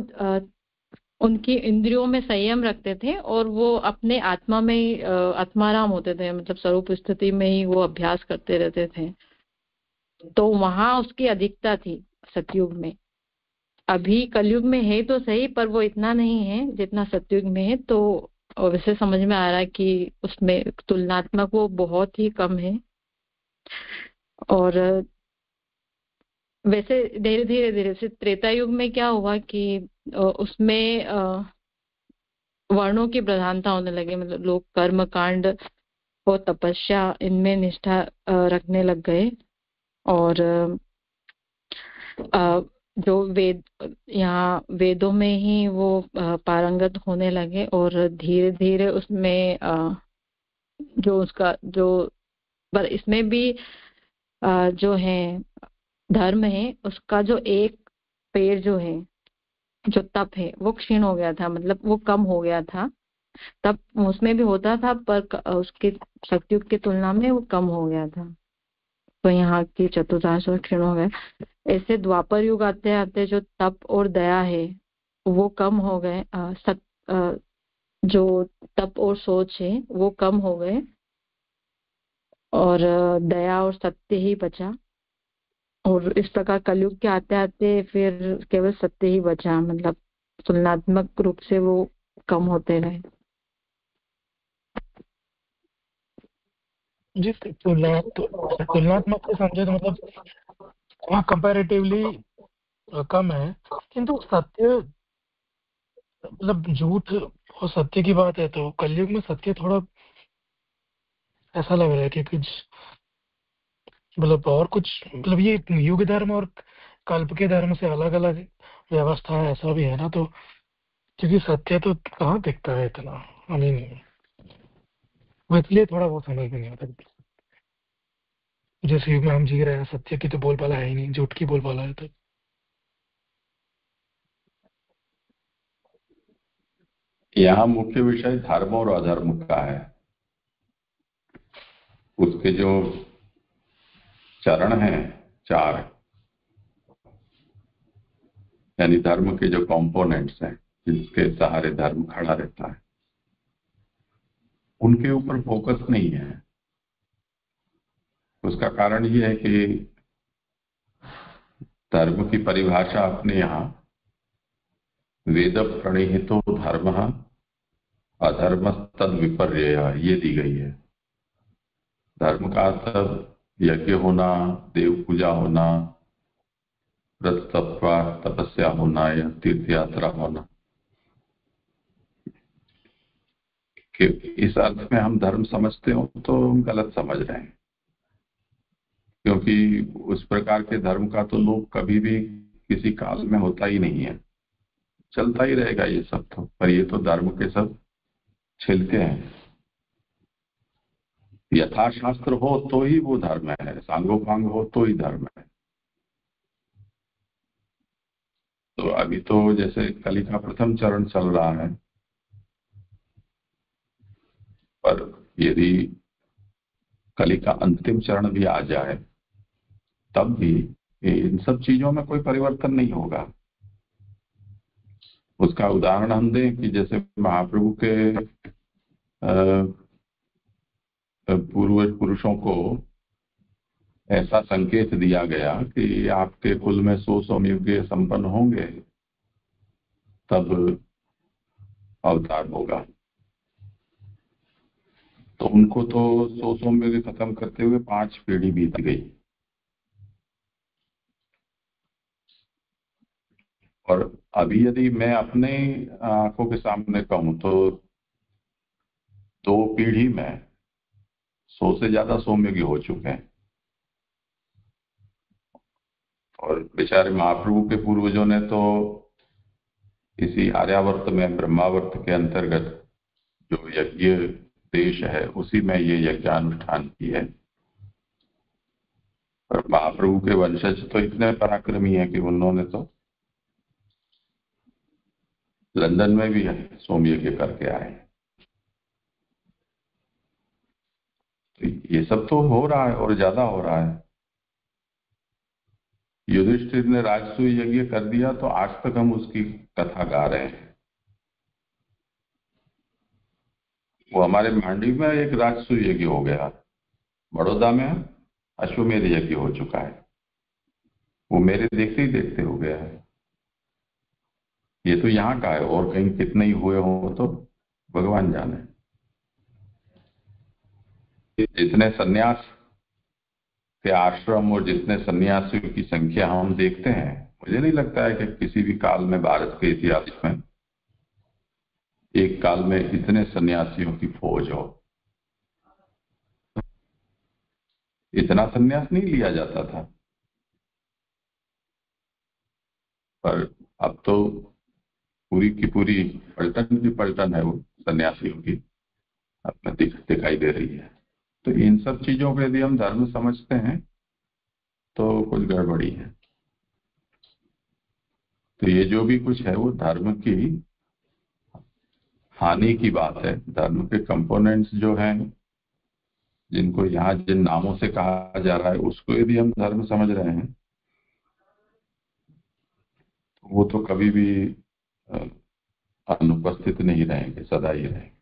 उनकी इंद्रियों में संयम रखते थे और वो अपने आत्मा में ही आत्माराम होते थे, मतलब स्वरूप स्थिति में ही वो अभ्यास करते रहते थे। तो वहां उसकी अधिकता थी सतयुग में। अभी कलयुग में है तो सही, पर वो इतना नहीं है जितना सतयुग में है। तो वैसे समझ में आ रहा है कि उसमें तुलनात्मक वो बहुत ही कम है। और वैसे धीरे धीरे से त्रेता युग में क्या हुआ कि उसमें वर्णों की प्रधानता होने लगी, मतलब लोग कर्म कांड और तपस्या इनमें निष्ठा रखने लग गए। और जो वेद, यहाँ वेदों में ही वो पारंगत होने लगे और धीरे धीरे उसमें जो उसका जो, पर इसमें भी जो है धर्म है उसका जो एक पैर जो है, जो तप है, वो क्षीण हो गया था, मतलब वो कम हो गया था। तब उसमें भी होता था पर उसके सतयुग की तुलना में वो कम हो गया था। तो यहाँ की चतुर्दश क्षीण हो गए। ऐसे द्वापर युग आते आते जो तप और दया है वो कम हो गए, जो तप और सोच है वो कम हो गए और दया और सत्य ही बचा। और इस प्रकार कलयुग के आते आते फिर केवल सत्य ही बचा, मतलब तुलनात्मक रूप से वो कम होते रहे। जी तुलनात्मक से समझे तो मतलब वहाँ कंपैरेटिवली कम है, किंतु सत्य मतलब झूठ और सत्य की बात है तो कलयुग में सत्य थोड़ा ऐसा लग रहा है कि कुछ मतलब और कुछ मतलब ये युग धर्म और कल्प के धर्म से अलग अलग व्यवस्था है ऐसा भी है ना। तो क्योंकि सत्य तो कहाँ दिखता है इतना, आई मीन वो इसलिए थोड़ा वो समझ में नहीं आता। जिस युग में हम जी रहे हैं सत्य की तो बोलबाला है ही नहीं, झूठ की बोलबाला है। तो यहाँ मुख्य विषय धर्म और अधर्म का है। उसके जो चरण हैं 4, यानी धर्म के जो कंपोनेंट्स हैं जिसके सहारे धर्म खड़ा रहता है, उनके ऊपर फोकस नहीं है। उसका कारण ये है कि धर्म की परिभाषा अपने यहाँ वेद प्रणीहितो धर्म अधर्म तद विपर्य ये दी गई है। धर्म का अर्थ यज्ञ होना, देव पूजा होना, व्रत तपस्या होना या तीर्थ यात्रा होना। कि इस अर्थ में हम धर्म समझते हो तो हम गलत समझ रहे हैं, क्योंकि उस प्रकार के धर्म का तो लोग कभी भी किसी काल में होता ही नहीं है, चलता ही रहेगा ये सब। तो पर ये तो धर्म के सब छिलके हैं। यथाशास्त्र हो तो ही वो धर्म है, सांगोपांग हो तो ही धर्म है। तो अभी तो जैसे कली का प्रथम चरण चल रहा है, पर यदि कली का अंतिम चरण भी आ जाए तब भी इन सब चीजों में कोई परिवर्तन नहीं होगा। उसका उदाहरण हम दें कि जैसे महाप्रभु के पूर्व पुरुषों को ऐसा संकेत दिया गया कि आपके कुल में 100 युग संपन्न होंगे, तब अवतार होगा। तो उनको तो 100 सौम्य खत्म करते हुए 5 पीढ़ी बीत गई। और अभी यदि मैं अपने आंखों के सामने कहूं तो 2 पीढ़ी में 100 से ज्यादा सौम्यज्ञ हो चुके हैं। और बेचारे महाप्रभु के पूर्वजों ने तो इसी आर्यावर्त में ब्रह्मावर्त के अंतर्गत जो यज्ञ देश है उसी में ये यज्ञानुष्ठान की है। और महाप्रभु के वंशज तो इतने पराक्रमी हैं कि उन्होंने तो लंदन में भी सोमयज्ञ करके आए। तो ये सब तो हो रहा है और ज्यादा हो रहा है। युधिष्ठिर ने राजसूय यज्ञ कर दिया तो आज तक हम उसकी कथा गा रहे हैं। वो हमारे मांडवी में एक राजसूय यज्ञ हो गया, बड़ौदा में अश्वमेध यज्ञ हो चुका है, वो मेरे देखते ही देखते हो गया है। ये तो यहाँ का है, और कहीं कितने ही हुए हो तो भगवान जाने। जितने सन्यास के आश्रम और जितने सन्यासियों की संख्या हम देखते हैं, मुझे नहीं लगता है कि किसी भी काल में भारत के इतिहास में एक काल में इतने सन्यासियों की फौज हो। इतना सन्यास नहीं लिया जाता था, पर अब तो पूरी की पूरी पलटन की पलटन है वो सन्यासियों की, अब में दिखाई दे रही है। तो इन सब चीजों को यदि हम धर्म समझते हैं तो कुछ गड़बड़ी है। तो ये जो भी कुछ है वो धर्म की हानि की बात है। धर्म के कंपोनेंट्स जो हैं, जिनको यहाँ जिन नामों से कहा जा रहा है, उसको यदि हम धर्म समझ रहे हैं तो वो तो कभी भी अनुपस्थित नहीं रहेंगे, सदा ही रहेंगे।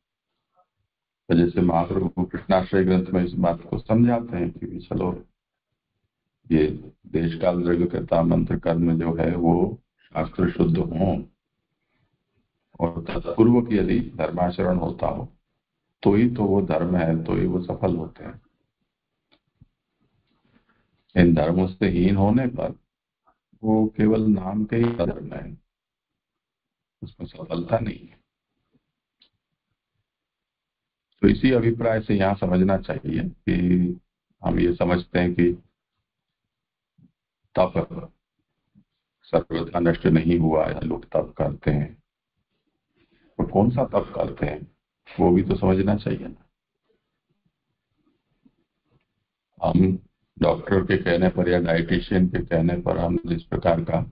तो जैसे महाप्रभु कृष्णाश्रय ग्रंथ में इस बात को समझाते हैं कि चलो ये देश काल द्रव्यकर्ता मंत्र कर्म जो है वो शास्त्र शुद्ध हों, और तत्पूर्वक यदि धर्माचरण होता हो तो ही तो वो धर्म है, तो ही वो सफल होते हैं। इन धर्मों से हीन होने पर वो केवल नाम के ही धर्म है, उसमें सफलता नहीं है। तो इसी अभिप्राय से यहाँ समझना चाहिए कि हम ये समझते हैं कि तप सर्वथा नष्ट नहीं हुआ है, लोग तप करते हैं, तो कौन सा तप करते हैं वो भी तो समझना चाहिए ना। हम डॉक्टर के कहने पर या डाइटिशियन के कहने पर हम जिस प्रकार का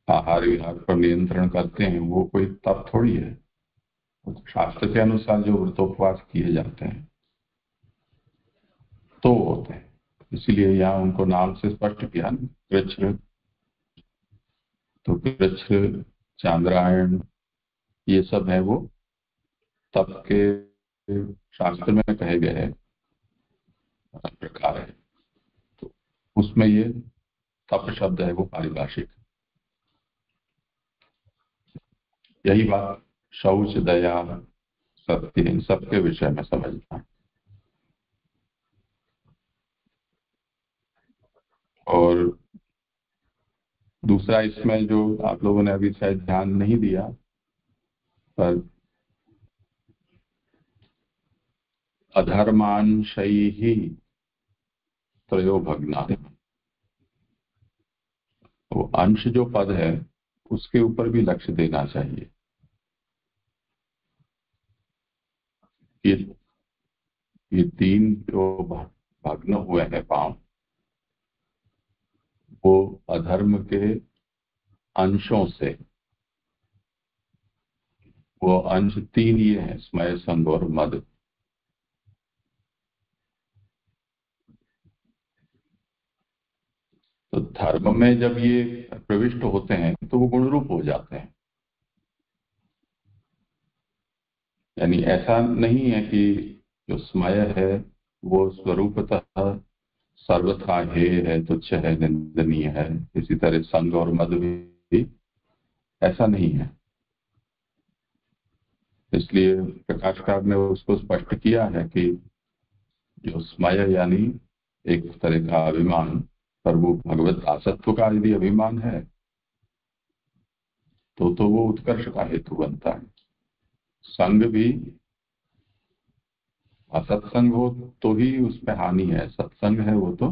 आहार विहार पर नियंत्रण करते हैं वो कोई तप थोड़ी है। शास्त्र के अनुसार जो व्रतोपवास किए जाते हैं तो होते हैं, इसीलिए यहाँ उनको नाम से स्पष्ट किया ना, कृच्छ। तो कृच्छ, चांद्रायण, ये सब है वो तप के शास्त्र में कहे गए हैं प्रकार है। तो उसमें ये तप शब्द है वो पारिभाषिक। यही बात शौच, दया, सत्य, इन सबके विषय में समझना। और दूसरा इसमें जो आप लोगों ने अभी शायद ध्यान नहीं दिया, पर अधर्मांशैः त्रयो भग्ना, वो अंश जो पद है उसके ऊपर भी लक्ष्य देना चाहिए। ये 3 जो भग्न हुए हैं पांव, वो अधर्म के अंशों से, वो अंश 3 ये हैं, स्मय, संग और मद। तो धर्म में जब ये प्रविष्ट होते हैं तो वो गुण रूप हो जाते हैं। यानी ऐसा नहीं है कि जो स्मय है वो स्वरूपतः सर्वथा हे है, तुच्छ है, निंदनीय है। इसी तरह संग और मद भी ऐसा नहीं है। इसलिए प्रकाशकार ने उसको स्पष्ट किया है कि जो स्मय यानी एक तरह का अभिमान, पर वो भगवत दासत्व का यदि अभिमान है तो वो उत्कर्ष का हेतु बनता है। संग भी असत्संग हो तो ही उसमें हानि है, सत्संग है वो तो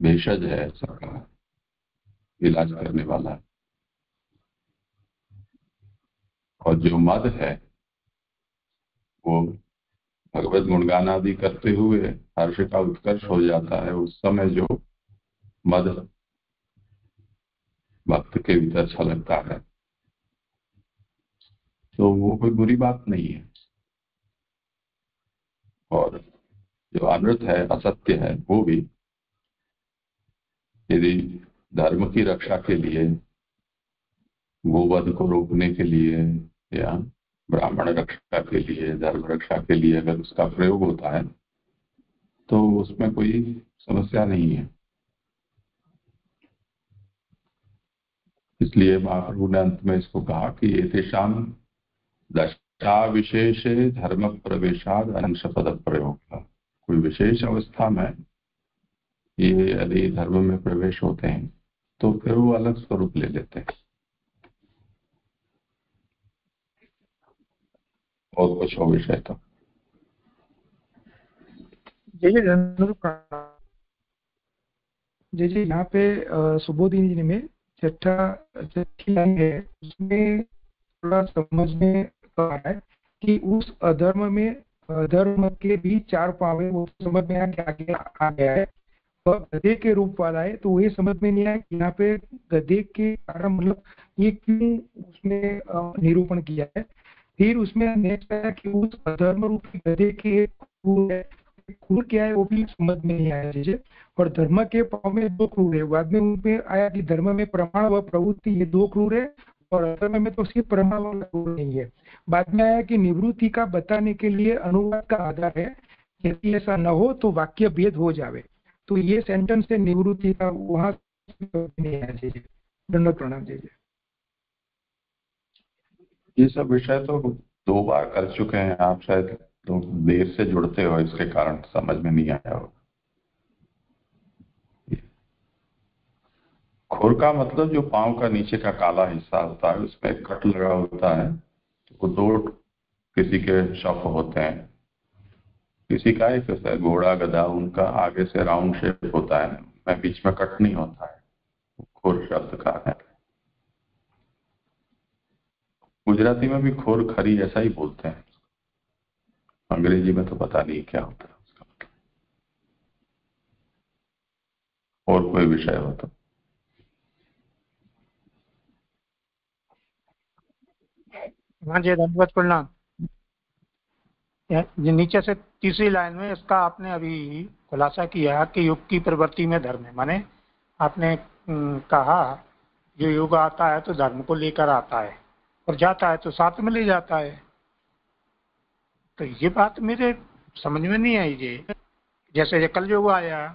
भेषज है, सबका इलाज करने वाला है। और जो मद है वो भगवत गुणगान आदि करते हुए हर्ष का उत्कर्ष हो जाता है। उस समय जो मद भक्त के भीतर छलकता है तो वो कोई बुरी बात नहीं है। और जो अनर्थ है, असत्य है, वो भी यदि धर्म की रक्षा के लिए, गोवध को रोकने के लिए या ब्राह्मण रक्षा के लिए, धर्म रक्षा के लिए अगर उसका प्रयोग होता है तो उसमें कोई समस्या नहीं है। इसलिए महाप्रभु ने अंत में इसको कहा कि एतेषां दशा विशेषे धर्म प्रवेशाद अंश पद प्रयोग। कोई विशेष अवस्था में ये यदि धर्म में प्रवेश होते हैं तो फिर वो अलग स्वरूप ले लेते हैं। और कुछ हो विषय तो जी यहाँ पे सुबोधिनी जी में छठी लाइन है, उसमें थोड़ा समझ में आ रहा है कि उस अधर्म में अधर्म के भी चार पांव है, वो समझ में आ गया है। और गधे के रूप वाला है तो ये समझ में नहीं आया कि यहाँ पे गधे के कारण मतलब ये क्यों उसने निरूपण किया है। फिर उसमें नेक्स्ट आया कि उस अधर्म रूपी गधे के क्रूर है, क्रूर क्या है वो भी समझ में नहीं आया चीजें। और धर्म के पांव में दो क्रूर है, बाद में उनमें आया कि धर्म में प्रमाण व प्रवृत्ति ये दो क्रूर है और अधर्म में तो सिर्फ प्रमाण वाला क्रूर नहीं है। बाद में आया कि निवृत्ति का बताने के लिए अनुवाद का आधार है, यदि ऐसा न हो तो वाक्य भेद हो जावे। तो ये सेंटेंस है निवृत्ति का, वहां नहीं आया चाहिए। दंडवत प्रणाम दीजिए। ये सब विषय तो 2 बार कर चुके हैं आप, शायद तो देर से जुड़ते हो इसके कारण समझ में नहीं आया हो। खुर का मतलब जो पांव का नीचे का काला हिस्सा होता है उसमें कट लगा होता है, तो 2 किसी के शफ होते हैं, किसी का एक घोड़ा गधा उनका आगे से राउंड शेप होता है, में बीच में कट नहीं होता है, खुर शब्द का है। गुजराती में भी खोर खरी ऐसा ही बोलते हैं, अंग्रेजी में तो पता नहीं क्या होता है उसका। और कोई विषय हो तो हाँ जी, दंडवत प्रणाम। ये नीचे से तीसरी लाइन में इसका आपने अभी खुलासा किया कि युग की प्रवृत्ति में धर्म है, माने आपने कहा जो युग आता है तो धर्म को लेकर आता है और जाता है तो साथ में ले जाता है। तो ये बात मेरे समझ में नहीं आई जी। जैसे ये कल युग आया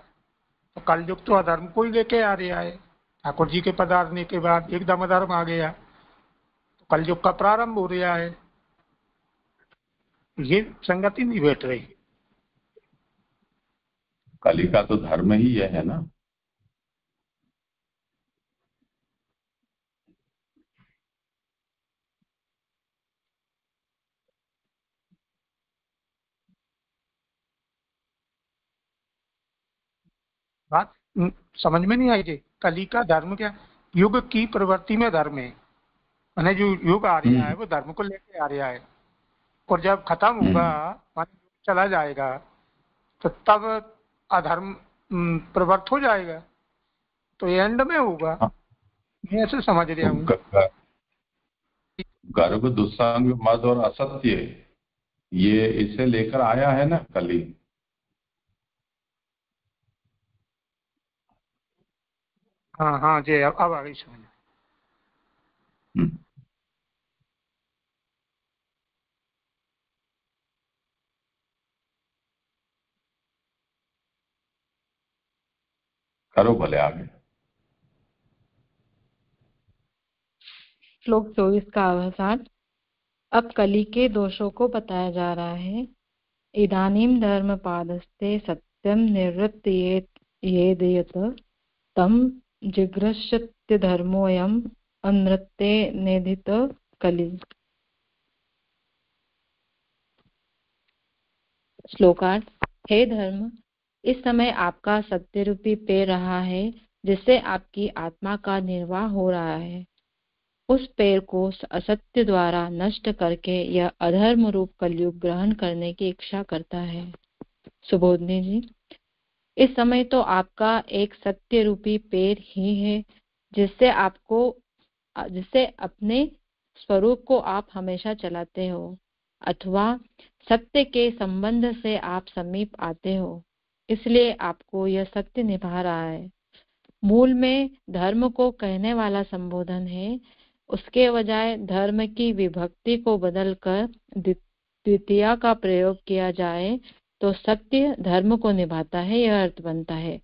तो कल युग तो अधर्म को ही लेके आ रहा है, ठाकुर जी के पधारने के बाद एकदम अधर्म आ गया तो कल युग का प्रारंभ हो रहा है। ये संगति नहीं बैठ रही। कली का तो धर्म ही यह है ना। बात समझ में नहीं आई जी। कली का धर्म क्या? युग की प्रवृत्ति में धर्म है, माने जो युग आ रहा है वो धर्म को लेके आ रहा है और जब खत्म होगा माने चला जाएगा तो तब अधर्म प्रवृत्त हो जाएगा, तो ये एंड में होगा। मैं ऐसे समझ रहा हूँ। गर्भ, दुस्संग, मद और असत्य ये इसे लेकर आया है ना कली। हाँ हाँ जी, अब आ गई समझ। करो भले आगे। श्लोक 24 का अवसान। अब कली के दोषों को बताया जा रहा है। इदानीं धर्मपादस्ते सत्यम निवृत्तयेदेयत तम जिघ्रश्यत्य धर्मोऽयम् अनृत्ते नेदित कलि। श्लोकार्थ। हे धर्म, इस समय आपका सत्य रूपी पेय रहा है जिससे आपकी आत्मा का निर्वाह हो रहा है। उस पेड़ को असत्य द्वारा नष्ट करके यह अधर्म रूप कलयुग ग्रहण करने की इच्छा करता है। सुबोधनी जी, इस समय तो आपका एक सत्य रूपी पेड़ ही है जिससे अपने स्वरूप को आप हमेशा चलाते हो, अथवा सत्य के संबंध से आप समीप आते हो, इसलिए आपको यह सत्य निभा रहा है। मूल में धर्म को कहने वाला संबोधन है, उसके बजाय धर्म की विभक्ति को बदलकर द्वितीया का प्रयोग किया जाए तो सत्य धर्म को निभाता है, यह अर्थ बनता है।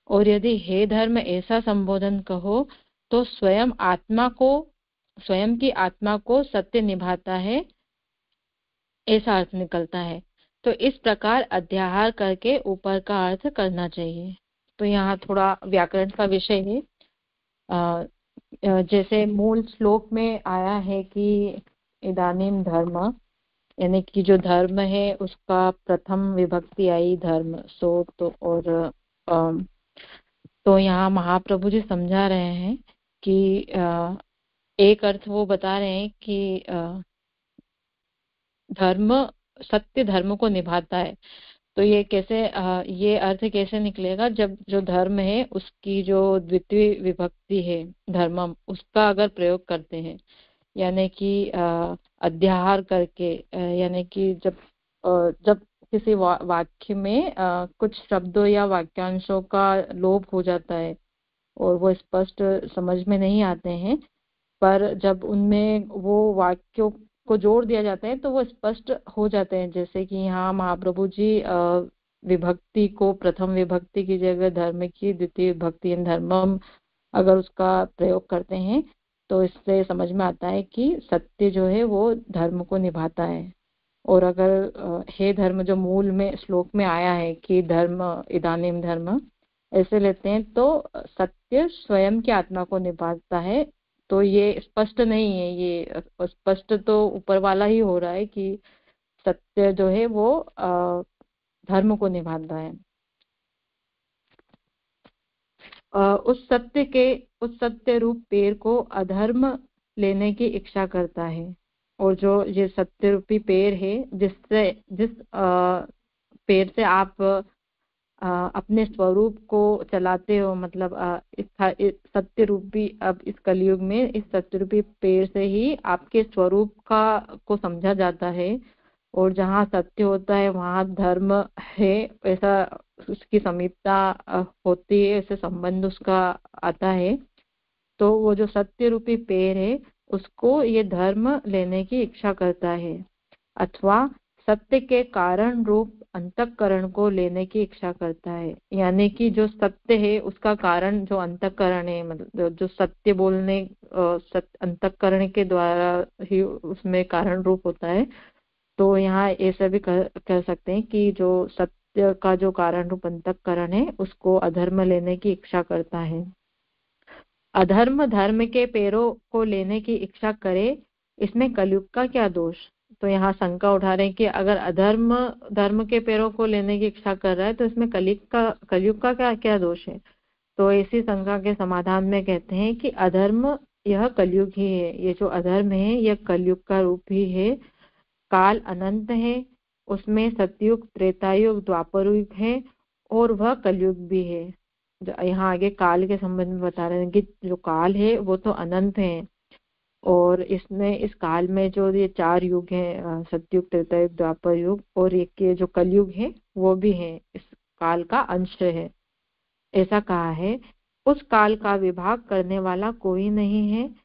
और यदि हे धर्म ऐसा संबोधन कहो तो स्वयं की आत्मा को सत्य निभाता है, ऐसा अर्थ निकलता है। तो इस प्रकार अध्याहार करके ऊपर का अर्थ करना चाहिए। तो यहाँ थोड़ा व्याकरण का विषय है। जैसे मूल श्लोक में आया है कि इदानीं धर्म, यानी कि जो धर्म है उसका प्रथम विभक्ति आई धर्म, सो तो और तो यहाँ महाप्रभु जी समझा रहे हैं कि एक अर्थ वो बता रहे हैं कि धर्म, सत्य धर्म को निभाता है। तो ये कैसे, ये अर्थ कैसे निकलेगा, जब जो धर्म है उसकी जो द्वितीय विभक्ति है धर्मम, उसका अगर प्रयोग करते हैं, यानी कि अध्याहार करके, यानी कि जब किसी वाक्य में कुछ शब्दों या वाक्यांशों का लोप हो जाता है और वो स्पष्ट समझ में नहीं आते हैं, पर जब उनमें वो वाक्यों को जोड़ दिया जाता है तो वो स्पष्ट हो जाते हैं। जैसे कि यहाँ महाप्रभु जी विभक्ति को प्रथम विभक्ति की जगह धर्म की द्वितीय विभक्ति धर्मम अगर उसका प्रयोग करते हैं तो इससे समझ में आता है कि सत्य जो है वो धर्म को निभाता है। और अगर हे धर्म जो मूल में श्लोक में आया है कि धर्म इदानीं धर्म, ऐसे लेते हैं तो सत्य स्वयं की आत्मा को निभाता है। तो ये स्पष्ट नहीं है, ये स्पष्ट तो ऊपर वाला ही हो रहा है कि सत्य जो है वो धर्म को निभाता है। उस सत्य रूप पेड़ को अधर्म लेने की इच्छा करता है। और जो ये सत्य रूपी पेड़ है जिस पेड़ से आप अपने स्वरूप को चलाते हो, मतलब इस सत्य रूपी, अब इस कलयुग में इस सत्य रूपी पेड़ से ही आपके स्वरूप को समझा जाता है। और जहाँ सत्य होता है वहाँ धर्म है, ऐसा उसकी समीपता होती है, ऐसे संबंध उसका आता है। तो वो जो सत्य रूपी पेड़ है उसको ये धर्म लेने की इच्छा करता है, अथवा सत्य के कारण रूप अंतःकरण को लेने की इच्छा करता है। यानी कि जो सत्य है उसका कारण जो अंतःकरण है, मतलब जो सत्य बोलने अंतःकरण के द्वारा ही उसमें कारण रूप होता है। तो यहाँ ऐसा भी कह सकते हैं कि जो सत्य का जो कारण रूप अंतःकरण है उसको अधर्म लेने की इच्छा करता है। अधर्म धर्म के पैरों को लेने की इच्छा करे, इसमें कलयुग का क्या दोष। तो यहाँ शंका उठा रहे हैं कि अगर अधर्म धर्म के पैरों को लेने की इच्छा कर रहा है तो इसमें कलयुग का क्या दोष है। तो ऐसी शंका के समाधान में कहते हैं कि अधर्म यह कलयुग ही है, ये जो अधर्म है यह कलयुग का रूप ही है। काल अनंत है, उसमें सतयुग त्रेतायुग द्वापर युग है और वह कलयुग भी है। यहाँ आगे काल के संबंध में बता रहे हैं कि जो काल है वो तो अनंत है और इस काल में जो ये 4 युग हैं, सतयुग त्रेतायुग द्वापर युग और एक ये जो कलयुग है वो भी है, इस काल का अंश है, ऐसा कहा है। उस काल का विभाग करने वाला कोई नहीं है,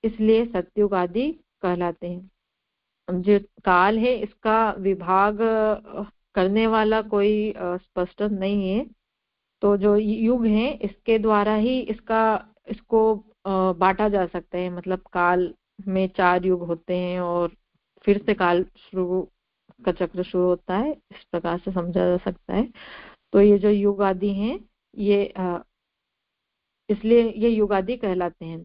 इसलिए सतयुग आदि कहलाते हैं। जो काल है इसका विभाग करने वाला कोई स्पष्ट नहीं है। तो जो युग है इसके द्वारा ही इसको बांटा जा सकता है, मतलब काल में 4 युग होते हैं और फिर से काल शुरू का चक्र शुरू होता है, इस प्रकार से समझा जा सकता है। तो ये जो युग आदि हैं ये इसलिए ये युग आदि कहलाते हैं।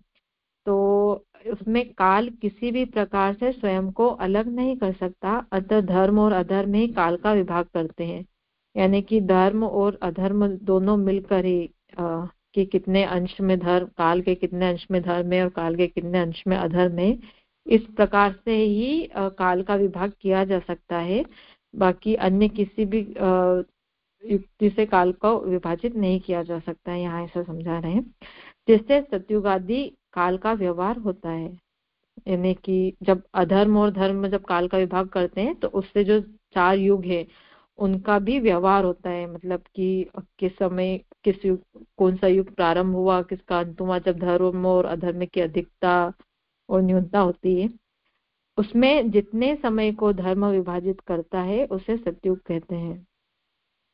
तो उसमें काल किसी भी प्रकार से स्वयं को अलग नहीं कर सकता, अतः धर्म और अधर्म ही काल का विभाग करते हैं। यानी कि धर्म और अधर्म दोनों मिलकर ही कि कितने अंश में धर्म, काल के कितने अंश में धर्म है और काल के कितने अंश में अधर्म है, इस प्रकार से ही काल का विभाग किया जा सकता है। बाकी अन्य किसी भी युक्ति से काल को विभाजित नहीं किया जा सकता है, यहाँ ऐसा समझा रहे हैं। जिससे सतयुग आदि काल का व्यवहार होता है। यानी कि जब अधर्म और धर्म जब काल का विभाग करते हैं तो उससे जो 4 युग है उनका भी व्यवहार होता है। मतलब कि किस समय किस युग, कौन सा युग प्रारंभ हुआ, किसका अंत हुआ, जब धर्म और अधर्म की अधिकता और न्यूनता होती है, उसमें जितने समय को धर्म विभाजित करता है उसे सतयुग कहते हैं,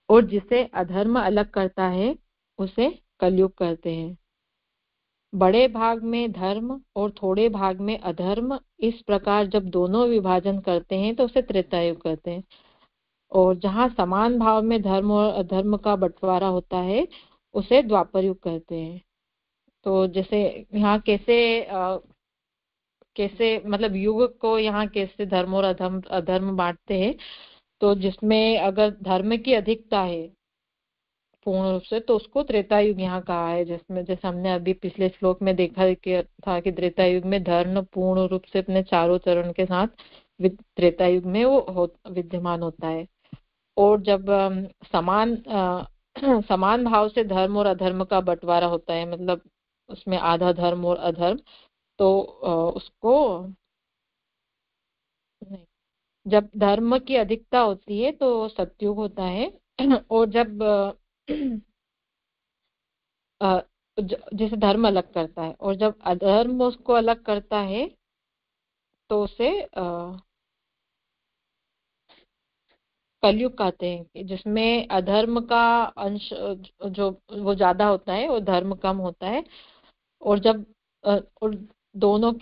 और जिसे अधर्म अलग करता है उसे कलयुग कहते हैं। बड़े भाग में धर्म और थोड़े भाग में अधर्म, इस प्रकार जब दोनों विभाजन करते हैं तो उसे त्रेता युग कहते हैं। और जहाँ समान भाव में धर्म और अधर्म का बंटवारा होता है उसे द्वापर युग कहते हैं। तो जैसे यहाँ कैसे मतलब युग को यहाँ कैसे धर्म और अधर्म बांटते हैं, तो जिसमें अगर धर्म की अधिकता है पूर्ण रूप से तो उसको त्रेता युग यहाँ कहा है। जिसमें जैसे हमने अभी पिछले श्लोक में देखा था कि त्रेता युग में धर्म पूर्ण रूप से अपने चारों चरण के साथ त्रेता युग में वो विद्यमान होता है। और जब समान भाव से धर्म और अधर्म का बंटवारा होता है, मतलब उसमें आधा धर्म और अधर्म, तो उसको नहीं, जब धर्म की अधिकता होती है तो सतयुग होता है। और जब जैसे धर्म अलग करता है और जब अधर्म उसको अलग करता है तो उसे कलयुग कहते हैं, जिसमें अधर्म का अंश जो वो ज्यादा होता है और धर्म कम होता है। और जब और दोनों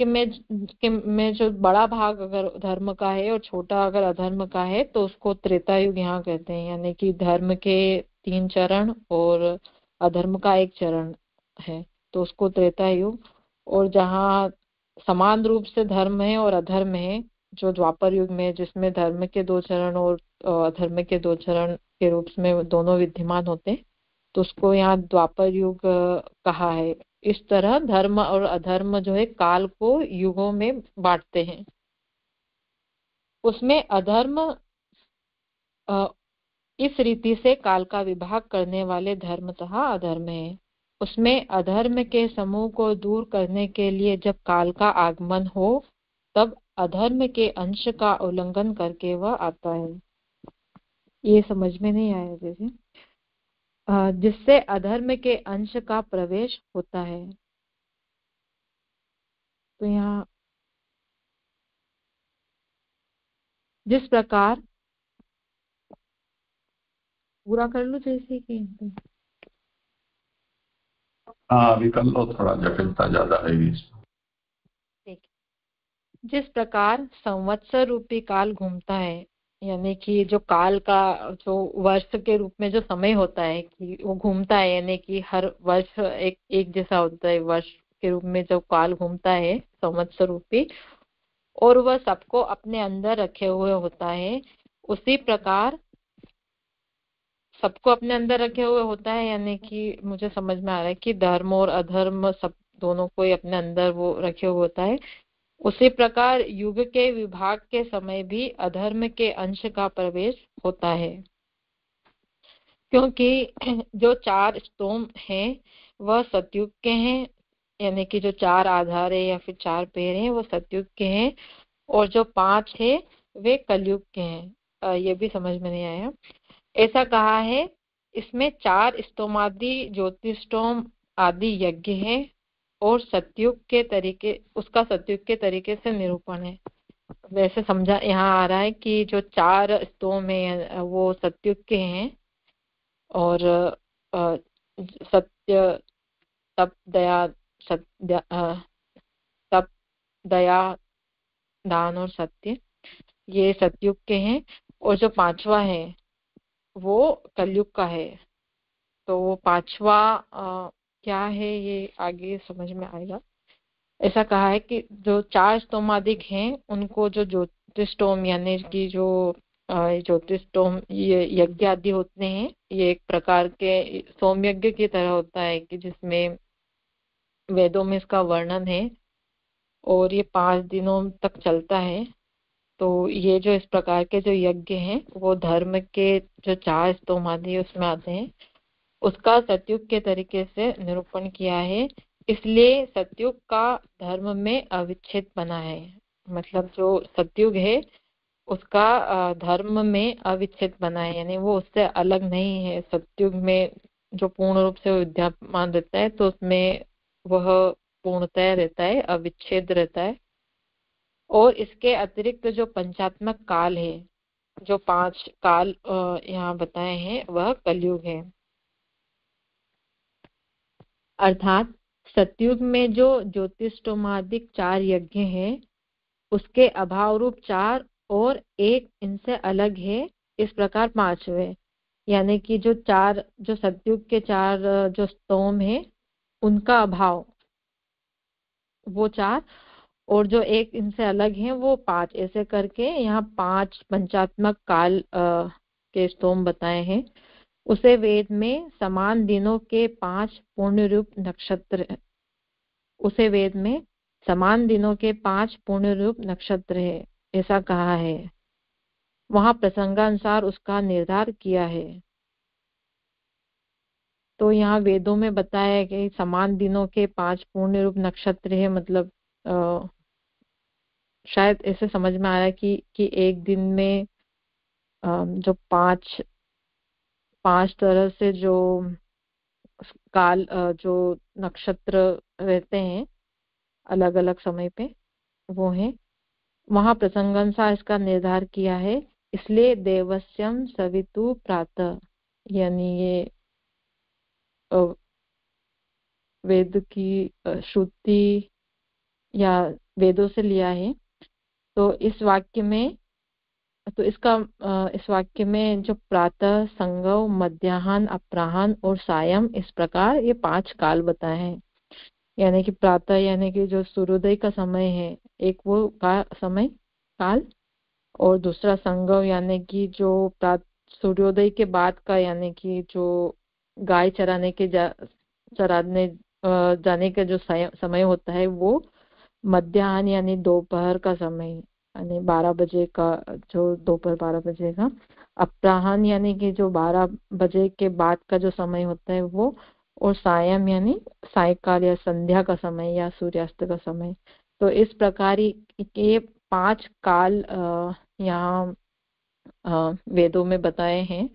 में जो बड़ा भाग अगर धर्म का है और छोटा अगर अधर्म का है तो उसको त्रेता युग यहाँ कहते हैं। यानी कि धर्म के 3 चरण और अधर्म का 1 चरण है तो उसको त्रेता युग। और जहाँ समान रूप से धर्म है और अधर्म है, जो द्वापर युग में, जिसमें धर्म के 2 चरण और अधर्म के 2 चरण के रूप में दोनों विद्यमान होते हैं, तो उसको यहाँ द्वापर युग कहा है। इस तरह धर्म और अधर्म जो है काल को युगों में बांटते हैं। उसमें अधर्म इस रीति से काल का विभाग करने वाले धर्मतः अधर्म है। उसमें अधर्म के समूह को दूर करने के लिए जब काल का आगमन हो तब अधर्म के अंश का उल्लंघन करके वह आता है। ये समझ में नहीं आया जैसे जिससे अधर्म के अंश का प्रवेश होता है। तो यहाँ जिस प्रकार पूरा कर लो जैसे कि हाँ अभी कर लो, थोड़ा जटिलता ज्यादा है इसमें। ठीक। जिस प्रकार संवत्सर रूपी काल घूमता है, यानी कि जो काल का जो वर्ष के रूप में जो समय होता है कि वो घूमता है, यानी कि हर वर्ष एक जैसा होता है, वर्ष के रूप में जो काल घूमता है संवत्सर रूपी, और वह सबको अपने अंदर रखे हुए होता है, उसी प्रकार सबको अपने अंदर रखे हुए होता है। यानी कि मुझे समझ में आ रहा है कि धर्म और अधर्म सब दोनों को ही अपने अंदर वो रखे हुए होता है। उसी प्रकार युग के विभाग के समय भी अधर्म के अंश का प्रवेश होता है, क्योंकि जो 4 स्तोम हैं वह सतयुग के हैं। यानी कि जो 4 आधार है या फिर 4 पैर हैं वो सतयुग के हैं, और जो 5 है वे कलयुग के हैं। ये भी समझ में नहीं आया। ऐसा कहा है, इसमें 4 स्तोमादि ज्योतिषोम आदि यज्ञ है और सतयुग के तरीके, उसका सतयुग के तरीके से निरूपण है। वैसे समझा यहाँ आ रहा है कि जो 4 स्तोम है वो सतयुग के हैं, और सत्य, तप, दया, तप, दया, दान और सत्य, ये सतयुग के हैं, और जो 5वां है वो कलयुग का है। तो वो 5वां क्या है ये आगे समझ में आएगा। ऐसा कहा है कि जो 4 स्तोमादिक हैं उनको जो ज्योतिषोम यानी कि जो ज्योतिषोम ये यज्ञ आदि होते हैं, ये एक प्रकार के सोम यज्ञ की तरह होता है कि जिसमें वेदों में इसका वर्णन है, और ये 5 दिनों तक चलता है। तो ये जो इस प्रकार के जो यज्ञ हैं वो धर्म के जो 4 स्तोमादि उसमें आते हैं, उसका सतयुग के तरीके से निरूपण किया है। इसलिए सतयुग का धर्म में अविच्छेद बना है। मतलब जो सतयुग है उसका धर्म में अविच्छेद बना है, यानी वो उससे अलग नहीं है। सतयुग में जो पूर्ण रूप से विद्यमान रहता है तो उसमें वह पूर्णतः रहता है, अविच्छेद रहता है। और इसके अतिरिक्त जो पंचात्मक काल है, जो 5 काल यहाँ बताए हैं, वह कलयुग है। अर्थात सतयुग में जो ज्योतिषोमादिक 4 यज्ञ हैं उसके अभाव रूप 4 और एक इनसे अलग है, इस प्रकार 5वें, यानी कि जो 4 जो सतयुग के 4 जो स्तोम है उनका अभाव वो 4, और जो एक इनसे अलग है वो 5, ऐसे करके यहाँ 5 पंचात्मक काल के स्तोम बताए हैं। उसे वेद में समान दिनों के 5 पूर्ण रूप नक्षत्र, उसे वेद में समान दिनों के 5 पूर्ण रूप नक्षत्र है ऐसा कहा है। वहां प्रसंगानुसार उसका निर्धार किया है। तो यहाँ वेदों में बताया है कि समान दिनों के 5 पूर्ण रूप नक्षत्र है, मतलब शायद ऐसे समझ में आ रहा है कि एक दिन में जो 5 तरह से जो काल जो नक्षत्र रहते हैं अलग अलग समय पे, वो है वहां प्रसंगानुसार इसका निर्धार किया है। इसलिए देवस्यम सवितु प्रातः, यानी ये वेद की श्रुति या वेदों से लिया है। तो इस वाक्य में इस वाक्य में जो प्रातः, संगव, मध्याह्न, अपराह्न और सायं, इस प्रकार ये 5 काल बताए हैं। यानी कि प्रातः यानी कि जो सूर्योदय का समय है, एक वो का समय काल, और दूसरा संगव यानी कि जो सूर्योदय के बाद का, यानी कि जो गाय चराने के चराने जाने का जो समय होता है वो मध्याह्न यानी दोपहर का समय, यानी 12 बजे का, जो दोपहर 12 बजे का। अपराह्न यानी कि जो 12 बजे के बाद का जो समय होता है वो, और सायं यानी सायकाल या संध्या का समय या सूर्यास्त का समय। तो इस प्रकार ये 5 काल यहाँ वेदों में बताए हैं,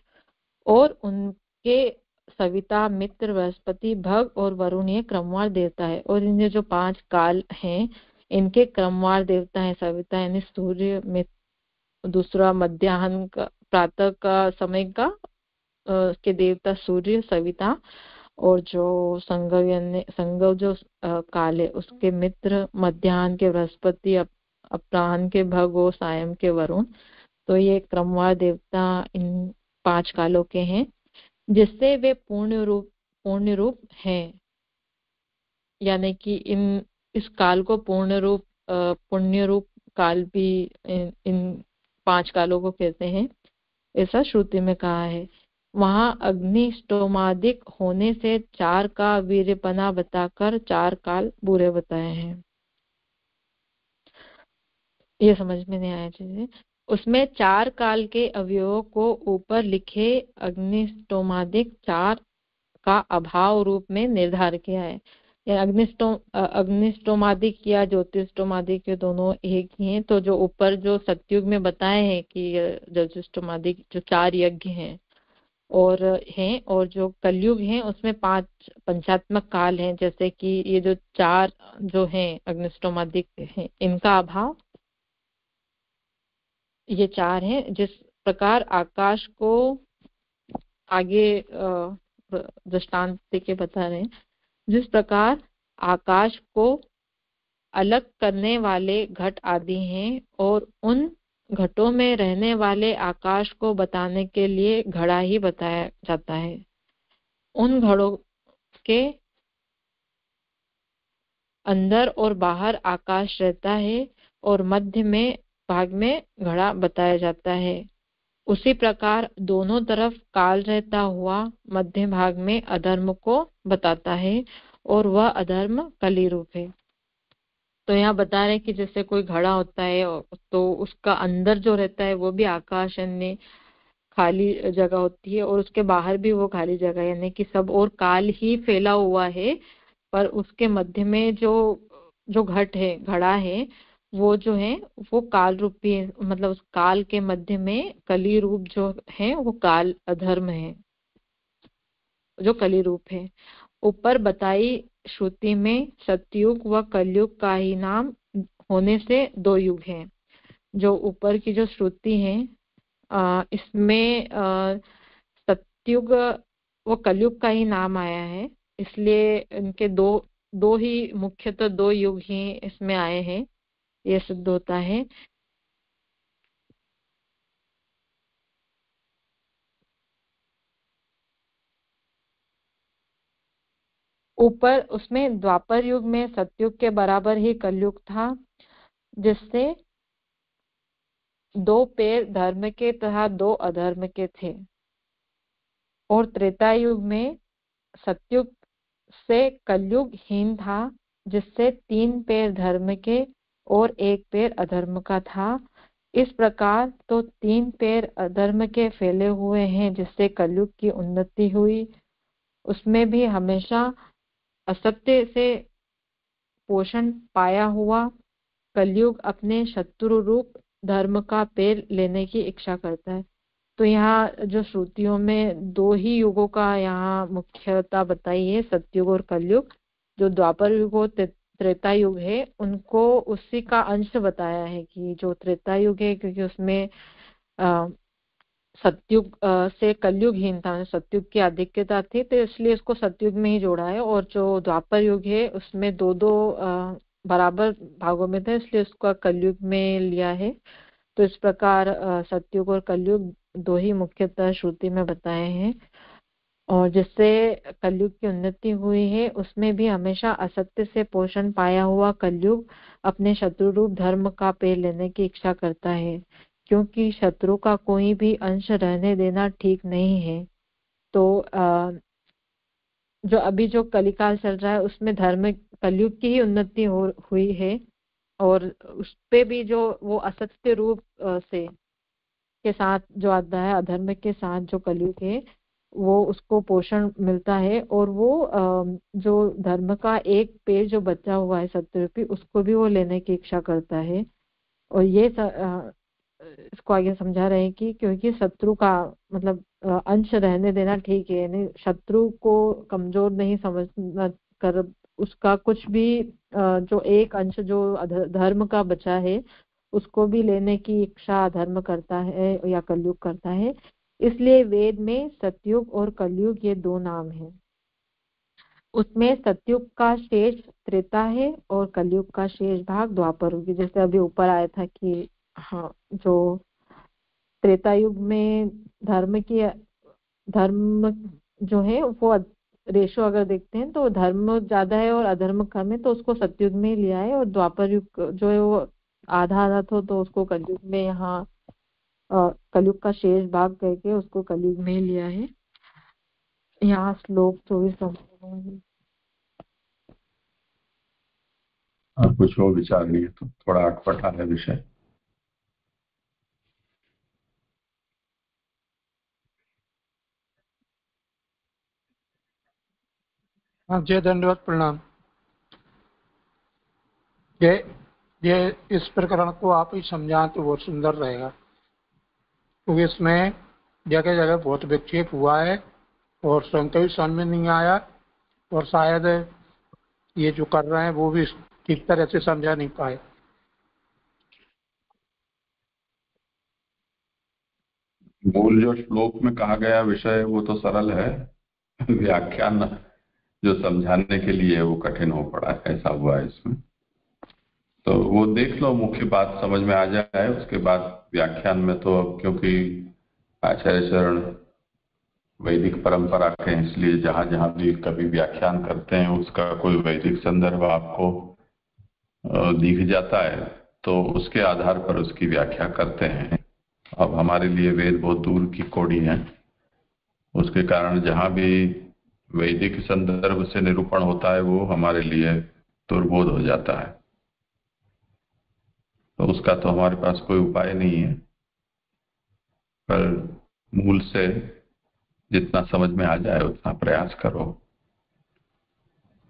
और उनके सविता, मित्र, बृहस्पति, भग और वरुण ये क्रमवार देवता है। और इनके जो 5 काल हैं इनके क्रमवार देवता है सविता यानी सूर्य, मित्र, दूसरा मध्याह्न का प्रातः का समय का के देवता सूर्य सविता, और जो संगव यानी संगव जो काल है उसके मित्र, मध्याह्न के बृहस्पति, अपराह्न के भग और सायं के वरुण। तो ये क्रमवार देवता इन 5 कालों के हैं, जिससे वे पूर्ण रूप हैं। यानी कि इस काल को पुण्य रूप काल भी इन 5 कालों को कहते हैं, ऐसा श्रुति में कहा है। वहां अग्निष्टोमादिक होने से 4 का वीर्यपना बताकर 4 काल बुरे बताए हैं। ये समझ में नहीं आया चीजें। उसमें 4 काल के अवयवों को ऊपर लिखे अग्निष्टोमादिक 4 का अभाव रूप में निर्धार किया है। अग्निष्टोमादिक या ज्योतिषोमादिक ये दोनों एक ही हैं। तो जो ऊपर जो सतयुग में बताए हैं कि ज्योतिषोमादिक जो 4 यज्ञ हैं और जो कलयुग हैं उसमें 5 पंचात्मक काल हैं, जैसे कि ये जो 4 जो हैं अग्निष्टोमादिक हैं इनका अभाव, ये 4 हैं। जिस प्रकार आकाश को आगे दृष्टांत के बता रहे हैं, जिस प्रकार आकाश को अलग करने वाले घट आदि हैं और उन घटों में रहने वाले आकाश को बताने के लिए घड़ा ही बताया जाता है। उन घड़ों के अंदर और बाहर आकाश रहता है और मध्य में भाग में घड़ा बताया जाता है। उसी प्रकार दोनों तरफ काल रहता हुआ मध्य भाग में अधर्म को बताता है और वह अधर्म कली रूप है। तो यहाँ बता रहे हैं कि जैसे कोई घड़ा होता है तो उसका अंदर जो रहता है वो भी आकाश यानी खाली जगह होती है और उसके बाहर भी वो खाली जगह यानी कि सब और काल ही फैला हुआ है, पर उसके मध्य में जो घट है घड़ा है वो जो है वो काल रूपी है। मतलब उस काल के मध्य में कली रूप जो है वो काल अधर्म है, जो कली रूप है। ऊपर बताई श्रुति में सतयुग व कलयुग का ही नाम होने से दो युग हैं। जो ऊपर की जो श्रुति है इसमें सतयुग व कलयुग का ही नाम आया है, इसलिए इनके दो ही मुख्यतः दो युग ही इसमें आए हैं, ये सिद्ध होता है। ऊपर उसमें द्वापर युग में सतयुग के बराबर ही कलयुग था, जिससे दो पैर धर्म के तथा दो अधर्म के थे। और त्रेता युग में सतयुग से कलयुग हीन था, जिससे तीन पैर धर्म के और एक पैर अधर्म का था। इस प्रकार तो तीन पैर अधर्म के फैले हुए हैं, जिससे कलयुग की उन्नति हुई। उसमें भी हमेशा असत्य से पोषण पाया हुआ कलयुग अपने शत्रु रूप धर्म का पैर लेने की इच्छा करता है। तो यहाँ जो श्रुतियों में दो ही युगों का यहाँ मुख्यता बताई है, सतयुग और कलयुग। जो द्वापर युग और त्रेता युग है उनको उसी का अंश बताया है कि जो त्रेता युग है क्योंकि उसमें सतयुग से कलयुग हीन था, सतयुग की आधिक्यता थी, तो इसलिए इसको सतयुग में ही जोड़ा है। और जो द्वापर युग है उसमें दो बराबर भागों में थे, इसलिए उसको कलयुग में लिया है। तो इस प्रकार सतयुग और कलयुग दो ही मुख्यतः श्रुति में बताए हैं। और जिससे कलयुग की उन्नति हुई है उसमें भी हमेशा असत्य से पोषण पाया हुआ कलयुग अपने शत्रु रूप धर्म का पैर लेने की इच्छा करता है, क्योंकि शत्रु का कोई भी अंश रहने देना ठीक नहीं है। तो जो अभी जो कलिकाल चल रहा है उसमें धर्म कलयुग की ही उन्नति हुई है, और उस पे भी जो वो असत्य रूप से के साथ जो आता है, अधर्म के साथ जो कलयुग है वो उसको पोषण मिलता है, और वो जो धर्म का एक पेड़ जो बचा हुआ है सत्यरूपी उसको भी वो लेने की इच्छा करता है। और ये इसको आगे समझा रहे हैं कि क्योंकि शत्रु का मतलब अंश रहने देना ठीक है, यानी शत्रु को कमजोर नहीं समझना कर उसका कुछ भी जो एक अंश जो धर्म का बचा है उसको भी लेने की इच्छा धर्म करता है या कलयुग करता है। इसलिए वेद में सतयुग और कलयुग ये दो नाम हैं। उसमें सतयुग का शेष त्रेता है और कलयुग का शेष भाग द्वापर युग, जैसे अभी ऊपर आया था कि हाँ जो त्रेता युग में धर्म जो है वो रेशो अगर देखते हैं तो धर्म ज्यादा है और अधर्म कम है, तो उसको सतयुग में ही लिया है। और द्वापर युग जो है वो आधा आधा तो उसको कलयुग में यहाँ कलयुग का शेष भाग करके उसको कलयुग में ही लिया है। यहाँ श्लोक 24 और कुछ और विचार नहीं है तो थोड़ा अटपटा है विषय। हाँ, जय दंडवत प्रणाम। ये इस प्रकरण को आप ही समझाएं तो बहुत सुंदर रहेगा, क्योंकि इसमें जगह जगह बहुत विक्षेप हुआ है और स्वयं को भी समझ में नहीं आया, और शायद ये जो कर रहे हैं वो भी ठीक तरह से समझा नहीं पाए। मूल जो श्लोक में कहा गया विषय वो तो सरल है, व्याख्यान जो समझाने के लिए वो कठिन हो पड़ा है, ऐसा हुआ है इसमें। तो वो देख लो, मुख्य बात समझ में आ जाए, उसके बाद व्याख्यान में तो अब क्योंकि आचार्य चरण वैदिक परंपरा के हैं, इसलिए जहां जहां भी कभी व्याख्यान करते हैं उसका कोई वैदिक संदर्भ आपको दिख जाता है तो उसके आधार पर उसकी व्याख्या करते हैं। अब हमारे लिए वेद बहुत दूर की कौड़ी है, उसके कारण जहां भी वैदिक संदर्भ से निरूपण होता है वो हमारे लिए दुर्बोध हो जाता है, तो उसका तो हमारे पास कोई उपाय नहीं है, पर मूल से जितना समझ में आ जाए उतना प्रयास करो।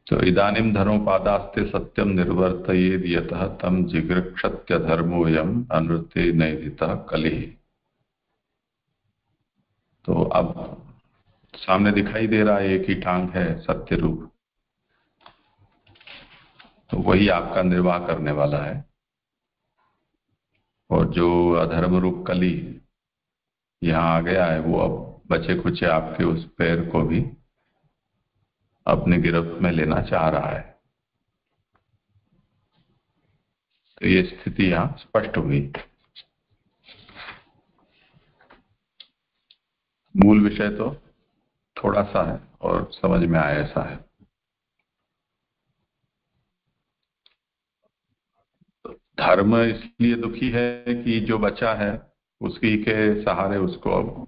तो इदानीम धर्मोपादास्ते सत्यम निर्वर्तयेद यतः तम जिगृक्षत्य धर्मोऽयम् अनृते नैदितः कलिः। तो अब सामने दिखाई दे रहा है एक ही टांग है सत्य रूप, तो वही आपका निर्वाह करने वाला है, और जो अधर्म रूप कली यहाँ आ गया है वो अब बचे खुचे आपके उस पैर को भी अपने गिरफ्त में लेना चाह रहा है। तो ये स्थिति यहाँ स्पष्ट हुई। मूल विषय तो थोड़ा सा है और समझ में आए ऐसा है। धर्म इसलिए दुखी है कि जो बचा है उसी के सहारे उसको अब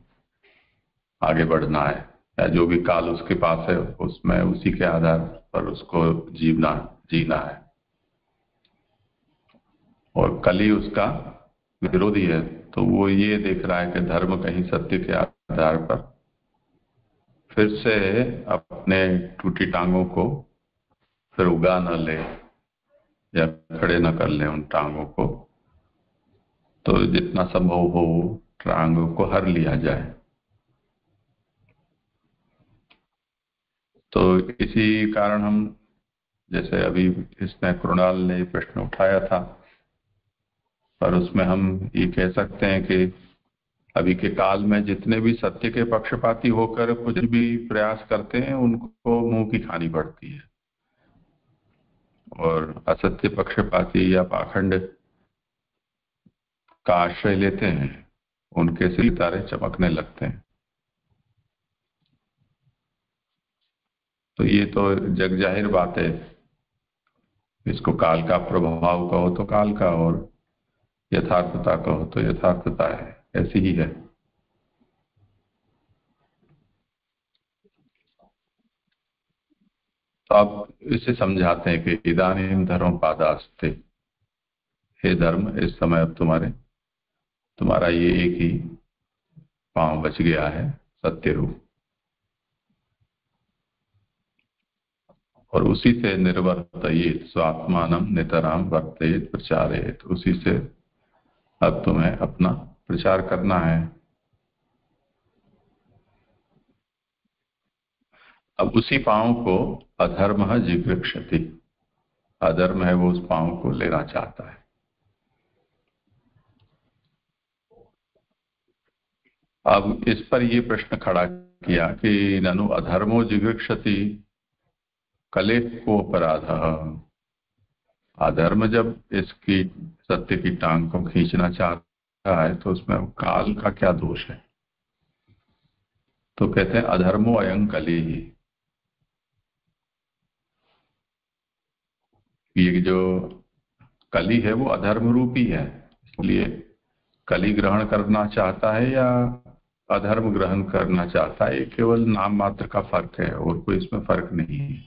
आगे बढ़ना है, या जो भी काल उसके पास है उसमें उसी के आधार पर उसको जीना है, और कली उसका विरोधी है। तो वो ये देख रहा है कि धर्म कहीं सत्य के आधार पर फिर से अपने टूटी टांगों को फिर उगा न ले या खड़े न कर ले उन टांगों को, तो जितना संभव हो टांगों को हर लिया जाए। तो इसी कारण हम, जैसे अभी इसमें कृणाल ने प्रश्न उठाया था, पर उसमें हम ये कह सकते हैं कि अभी के काल में जितने भी सत्य के पक्षपाती होकर कुछ भी प्रयास करते हैं उनको मुंह की खानी पड़ती है, और असत्य पक्षपाती या पाखंड का आश्रय लेते हैं, उनके सितारे चमकने लगते हैं। तो ये तो जग जाहिर बात है, इसको काल का प्रभाव कहो तो काल का, और यथार्थता कहो तो यथार्थता है, ऐसी ही है। तो आप इसे समझाते हैं कि इदानीम धर्मोपादास्ते, हे धर्म इस समय अब तुम्हारा ये एक ही पांव बच गया है सत्य रूप, और उसी से निर्वर्तयेत स्वात्मानम नितराम वर्तयेत प्रचारयेत, उसी से अब तुम्हें अपना प्रचार करना है। अब उसी पांव को अधर्म जिगृक्षति, अधर्म है वो उस पांव को लेना चाहता है। अब इस पर ये प्रश्न खड़ा किया कि ननु अधर्मो जिगृक्षति कले को अपराध, अधर्म जब इसकी सत्य की टांग को खींचना चाहता है तो उसमें काल का क्या दोष है? तो कहते हैं अधर्मो अयं कली ही, ये जो कली है वो अधर्म रूपी है, इसलिए कली ग्रहण करना चाहता है या अधर्म ग्रहण करना चाहता है, ये केवल नाम मात्र का फर्क है और कोई इसमें फर्क नहीं है।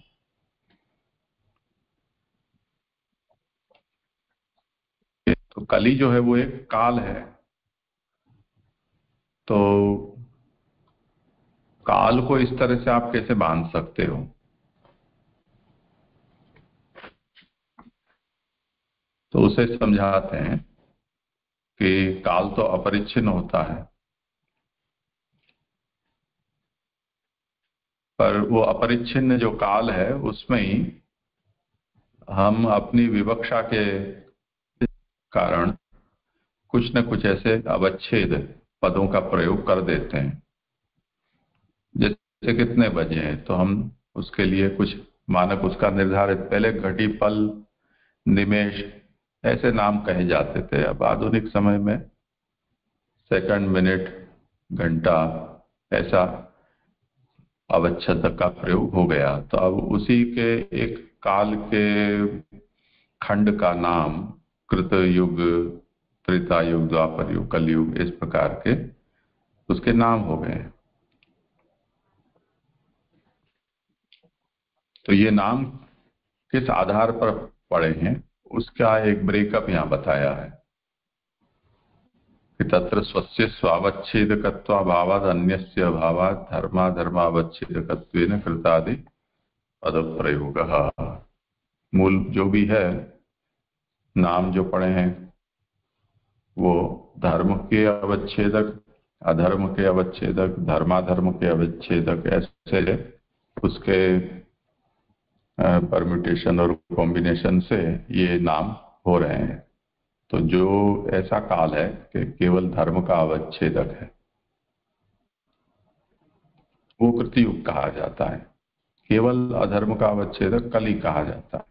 तो कली जो है वो एक काल है, तो काल को इस तरह से आप कैसे बांध सकते हो? तो उसे समझाते हैं कि काल तो अपरिच्छिन्न होता है, पर वो अपरिच्छिन्न जो काल है उसमें ही हम अपनी विवक्षा के कारण कुछ न कुछ ऐसे अवच्छेद पदों का प्रयोग कर देते हैं। जैसे कितने बजे हैं तो हम उसके लिए कुछ मानक उसका निर्धारित, पहले घटी, पल, निमेष, ऐसे नाम कहे जाते थे। अब आधुनिक समय में सेकंड, मिनट, घंटा ऐसा अवच्छेदक का प्रयोग हो गया। तो अब उसी के एक काल के खंड का नाम कृत युग, त्रेता युग, द्वापर युग, कलयुग, इस प्रकार के उसके नाम हो गए। तो ये नाम किस आधार पर पड़े हैं उसका एक ब्रेकअप यहाँ बताया है कि तत्र स्वस्य स्वावच्छेदकत्वाभावात् अन्यस्य अभावात् धर्माधर्मावच्छेदकत्वेन कृतादि पदप्रयोगः। मूल जो भी है नाम जो पड़े हैं वो धर्म के अवच्छेदक, अधर्म के अवच्छेदक, धर्माधर्म के अवच्छेदक, ऐसे उसके परम्यूटेशन और कॉम्बिनेशन से ये नाम हो रहे हैं। तो जो ऐसा काल है कि केवल धर्म का अवच्छेदक है वो कृतयुग कहा जाता है, केवल अधर्म का अवच्छेदक कली कहा जाता है,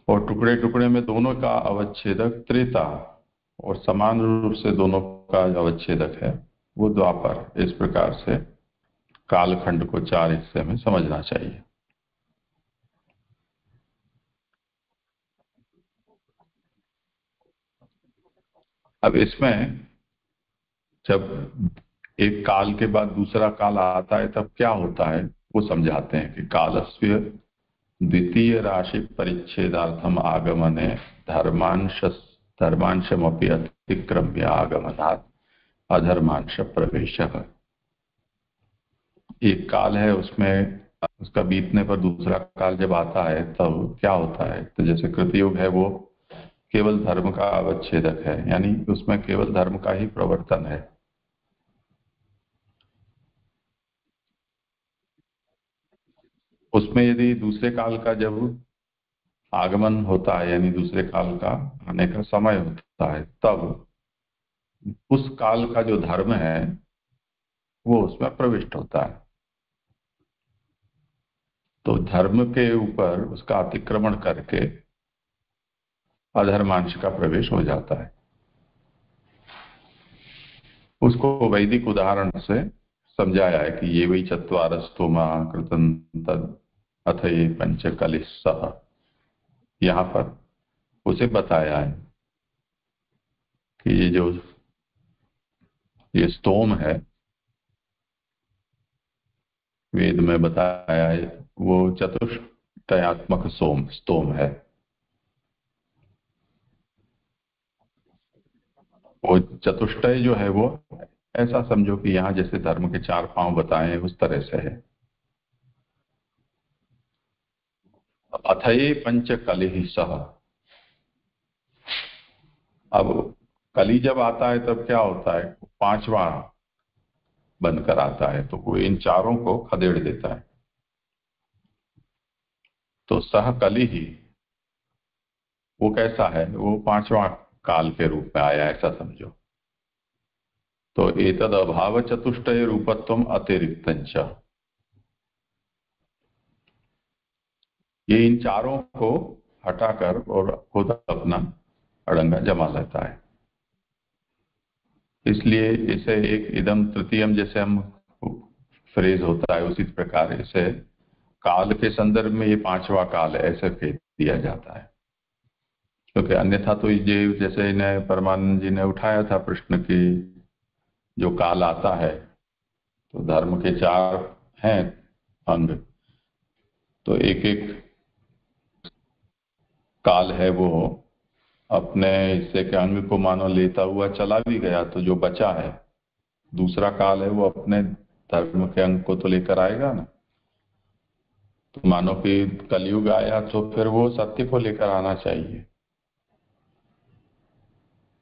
और टुकड़े टुकड़े में दोनों का अवच्छेदक त्रेता, और समान रूप से दोनों का अवच्छेदक है वो द्वापर। इस प्रकार से कालखंड को 4 हिस्से में समझना चाहिए। अब इसमें जब एक काल के बाद दूसरा काल आता है तब क्या होता है वो समझाते हैं कि कालस्य द्वितीय राशि परिच्छेदार्थम आगमने धर्मांशमपि अतिक्रम्य आगमनात् अधर्मांश प्रवेशः। एक काल है उसमें उसका बीतने पर दूसरा काल जब आता है तब क्या होता है, तो जैसे कृतयुग है वो केवल धर्म का अवच्छेदक है, यानी उसमें केवल धर्म का ही प्रवर्तन है। उसमें यदि दूसरे काल का जब आगमन होता है यानी दूसरे काल का आने का समय होता है तब उस काल का जो धर्म है वो उसमें प्रविष्ट होता है। तो धर्म के ऊपर उसका अतिक्रमण करके अधर्मांश का प्रवेश हो जाता है। उसको वैदिक उदाहरण से समझाया है कि ये वही चत्वारस्तोमा कृतं तद अथ ये पंचकलिसः। यहाँ पर उसे बताया है कि ये स्तोम है, वेद में बताया है वो चतुष्टयात्मक स्तोम है। वो चतुष्टय जो है वो ऐसा समझो कि यहाँ जैसे धर्म के 4 पांव बताए उस तरह से है। अथये पंच कलिहि सह। अब कली जब आता है तब क्या होता है, 5वां बनकर आता है तो वो इन चारों को खदेड़ देता है। तो सह कली ही वो कैसा है, वो 5वां काल के रूप में आया ऐसा समझो। तो एतद अभाव चतुष्टय रूपत्वम अतिरिक्तञ्च, ये इन चारों को हटाकर और खुद अपना अड़ंगा जमा लेता है। इसलिए इसे एक इदम तृतीयम जैसे हम फ्रेज होता है उसी प्रकार इसे काल के संदर्भ में ये 5वां काल है ऐसे कह दिया जाता है। क्योंकि अन्यथा तो ये जैसे इन्हें परमानंद जी ने उठाया था प्रश्न की जो काल आता है तो धर्म के 4 हैं अंग, तो एक एक काल है वो अपने हिस्से के अंग को मानो लेता हुआ चला भी गया, तो जो बचा है दूसरा काल है वो अपने धर्म के अंग को तो लेकर आएगा ना। तो मानो कि कलयुग आया तो फिर वो सत्य को लेकर आना चाहिए,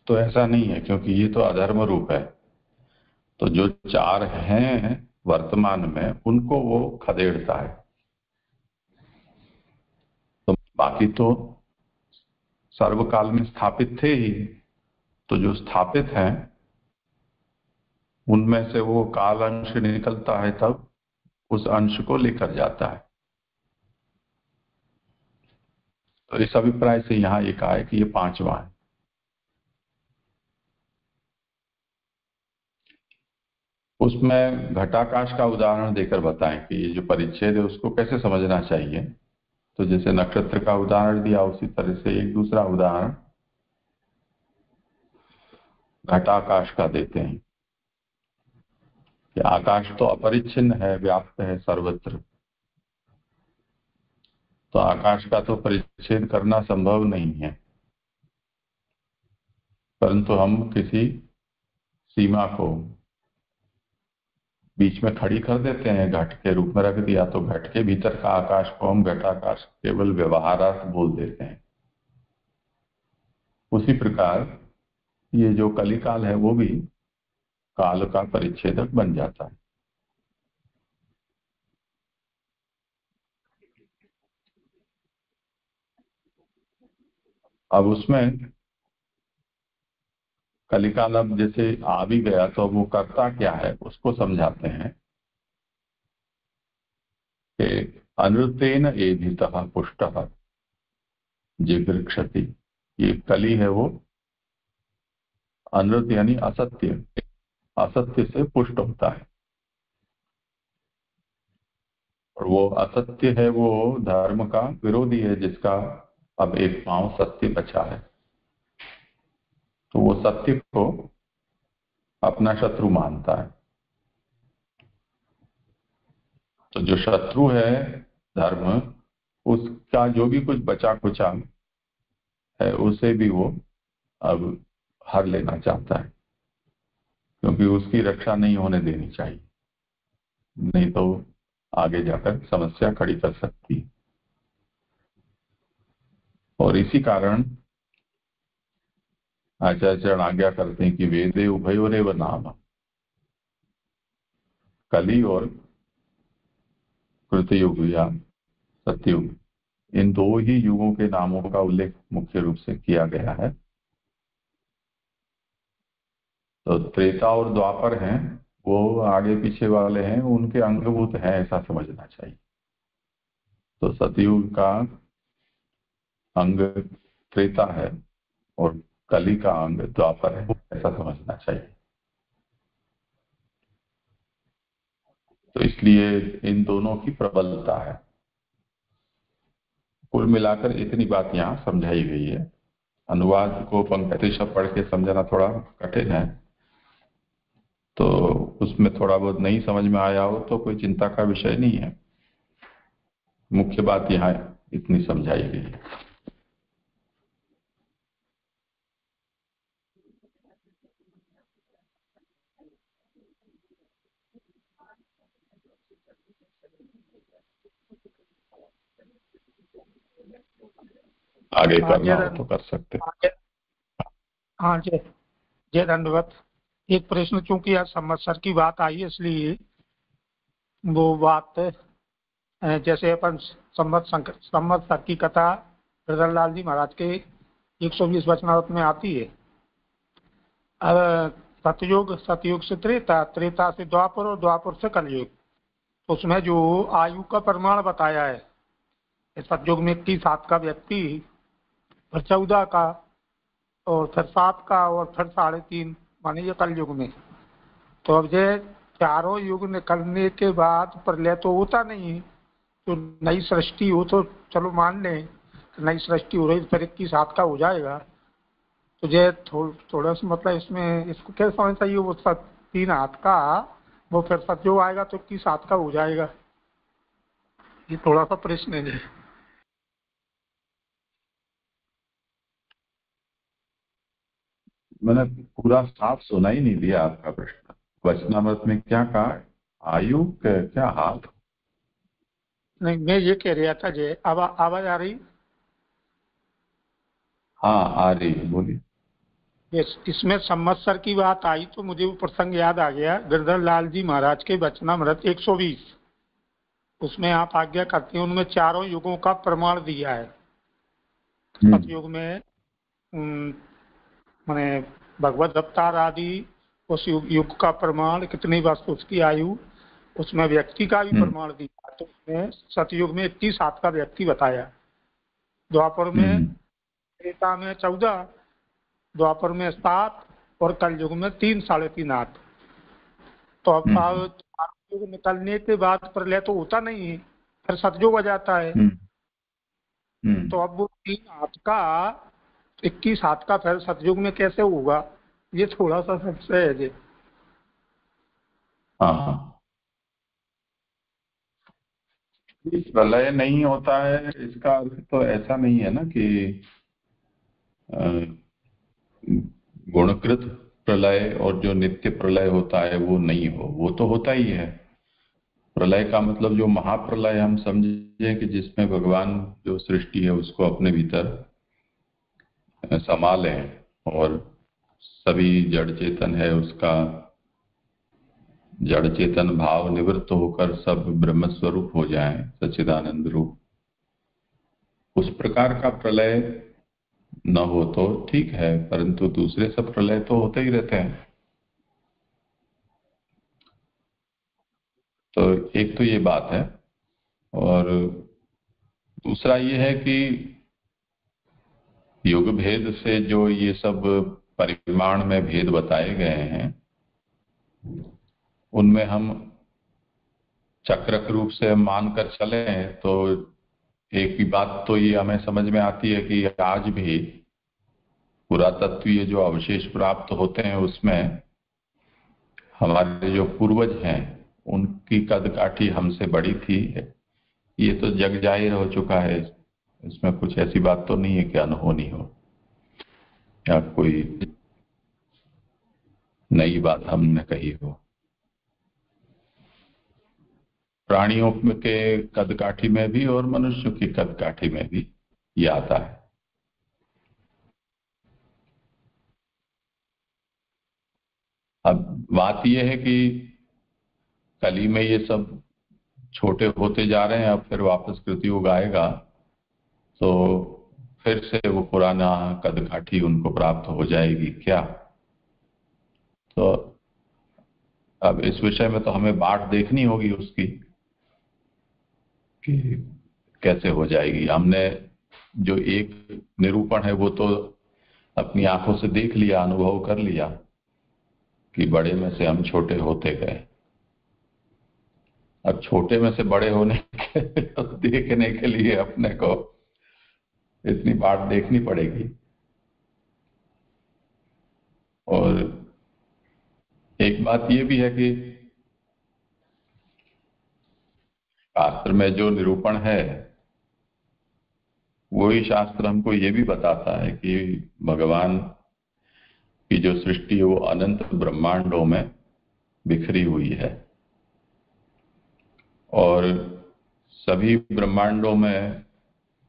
तो ऐसा नहीं है क्योंकि ये तो अधर्म रूप है। तो जो 4 हैं वर्तमान में उनको वो खदेड़ता है। तो बाकी तो सर्वकाल में स्थापित थे ही, तो जो स्थापित हैं उनमें से वो काल अंश निकलता है तब उस अंश को लेकर जाता है। तो इस अभिप्राय से यहाँ ये कहा है कि ये पांचवा है। उसमें घटाकाश का उदाहरण देकर बताएं कि ये जो परिच्छेद है उसको कैसे समझना चाहिए। तो जैसे नक्षत्र का उदाहरण दिया, उसी तरह से एक दूसरा उदाहरण घटाकाश का देते हैं कि आकाश तो अपरिच्छिन्न है, व्याप्त है सर्वत्र। तो आकाश का तो परिच्छेद करना संभव नहीं है, परंतु हम किसी सीमा को बीच में खड़ी कर देते हैं, घट के रूप में रख दिया, तो घट के भीतर का आकाश को हम घटाकाश केवल व्यवहारार्थ बोल देते हैं। उसी प्रकार ये जो कलिकाल है वो भी काल का परिच्छेदक बन जाता है। अब उसमें कलिकाल अब जैसे आ भी गया तो वो कर्ता क्या है उसको समझाते हैं कि अनृतेन एधितः पुष्टः जिगृक्षति। ये कली है वो अनृत यानी असत्य, असत्य से पुष्ट होता है। और वो असत्य है वो धर्म का विरोधी है, जिसका अब एक पांव सत्य बचा है। तो वो सत्य को अपना शत्रु मानता है। तो जो शत्रु है धर्म, उसका जो भी कुछ बचा कुचा है उसे भी वो अब हर लेना चाहता है, क्योंकि उसकी रक्षा नहीं होने देनी चाहिए, नहीं तो आगे जाकर समस्या खड़ी कर सकती है। और इसी कारण आचार्य आज्ञा करते हैं कि वेदे उभयोरेव नाम, कली और कृतयुग या सतयुग, इन दो ही युगों के नामों का उल्लेख मुख्य रूप से किया गया है। तो त्रेता और द्वापर हैं वो आगे पीछे वाले हैं, उनके अंगभूत हैं ऐसा समझना चाहिए। तो सतयुग का अंग त्रेता है और कली का अंग द्वापर है ऐसा समझना चाहिए। तो इसलिए इन दोनों की प्रबलता है। कुल मिलाकर इतनी बात यहाँ समझाई गई है। अनुवाद को पंक्ति शब्द पढ़ के समझना थोड़ा कठिन है, तो उसमें थोड़ा बहुत नहीं समझ में आया हो तो कोई चिंता का विषय नहीं है। मुख्य बात यहाँ इतनी समझाई गई है। आगे करना हो तो कर सकते। हाँ जय जय दंडवत। एक प्रश्न, चूंकि आज संवत्सर की बात आई इसलिए वो बात जैसे अपन संवत्सर की कथा ब्रदरलाल जी महाराज के 120 वचनावत में आती है। अब सतयुग से त्रेता, त्रेता से द्वापर और द्वापर से कलयुग, उसमें जो आयु का प्रमाण बताया है, सतयुग में 21 का व्यक्ति, फिर 14 का, और फिर 7 का, और फिर 3.5 माने ये कलयुग में। तो अब ये चारों युग निकलने के बाद प्रलय तो होता नहीं है, तो नई सृष्टि हो तो चलो मान लें नई सृष्टि हो रही, फिर 21 का हो जाएगा। तो ये थोड़ा सा मतलब इसमें इसको क्या समझना चाहिए, वो 3 हाथ का वो फिर सतयुग आएगा तो 21 का हो जाएगा। ये थोड़ा सा प्रश्न है। मैंने पूरा साफ सुना ही नहीं दिया आपका प्रश्न। वचनामृत में क्या कहा? आयु क्या हाथ? नहीं, मैं ये कह रहा था जे आवाज आ रही? हाँ आ रही है, बोलिए। इसमें संवत्सर की बात आई तो मुझे वो प्रसंग याद आ गया, गिरधर लाल जी महाराज के वचनामृत 120, उसमें आप आज्ञा करते हैं उनमें चारों युगों का प्रमाण दिया है। सतयुग में माने भगवत अवतार आदि, उस युग का प्रमाण, कितनी वस्तु उसकी आयु, उसमें व्यक्ति का भी प्रमाण दिया। तो उसमें सतयुग में 21 का व्यक्ति बताया। द्वापर में, त्रेता में 14, द्वापर में 7 और कलयुग में 3 साढ़े 3 हाथ। तो अब युग निकलने के बाद प्रलय तो होता नहीं है, फिर सतयुग आ जाता है। तो अब वो 3 हाथ का 21 हाथ का फिर सतयुग में कैसे होगा, ये थोड़ा सा संशय है जी। हाँ, प्रलय नहीं होता है इसका अर्थ तो ऐसा नहीं है ना कि गुणकृत प्रलय और जो नित्य प्रलय होता है वो नहीं हो, वो तो होता ही है। प्रलय का मतलब जो महाप्रलय हम समझे कि जिसमें भगवान जो सृष्टि है उसको अपने भीतर संभाले और सभी जड़ चेतन है उसका जड़ चेतन भाव निवृत्त होकर सब ब्रह्म स्वरूप हो जाए, सच्चिदानंद रूप, उस प्रकार का प्रलय न हो तो ठीक है, परंतु दूसरे सब प्रलय तो होते ही रहते हैं। तो एक तो ये बात है, और दूसरा ये है कि युग भेद से जो ये सब परिमाण में भेद बताए गए हैं उनमें हम चक्रक रूप से मानकर चले तो एक ही बात तो ये हमें समझ में आती है कि आज भी पुरातत्वीय जो अवशेष प्राप्त होते हैं उसमें हमारे जो पूर्वज हैं उनकी कदकाठी हमसे बड़ी थी, ये तो जग जाहिर हो चुका है। इसमें कुछ ऐसी बात तो नहीं है कि अनहोनी हो या कोई नई बात हमने कही हो। प्राणियों के कदकाठी में भी और मनुष्य की कदकाठी में भी ये आता है। अब बात यह है कि कली में ये सब छोटे होते जा रहे हैं, अब फिर वापस कृतयुग आएगा तो फिर से वो पुराना कदकाठी उनको प्राप्त हो जाएगी क्या। तो अब इस विषय में तो हमें बाट देखनी होगी उसकी कि कैसे हो जाएगी। हमने जो एक निरूपण है वो तो अपनी आंखों से देख लिया, अनुभव कर लिया कि बड़े में से हम छोटे होते गए। अब छोटे में से बड़े होने के देखने के लिए अपने को इतनी बाट देखनी पड़ेगी। और एक बात ये भी है कि शास्त्र में जो निरूपण है वही शास्त्र हमको ये भी बताता है कि भगवान की जो सृष्टि है वो अनंत ब्रह्मांडों में बिखरी हुई है और सभी ब्रह्मांडों में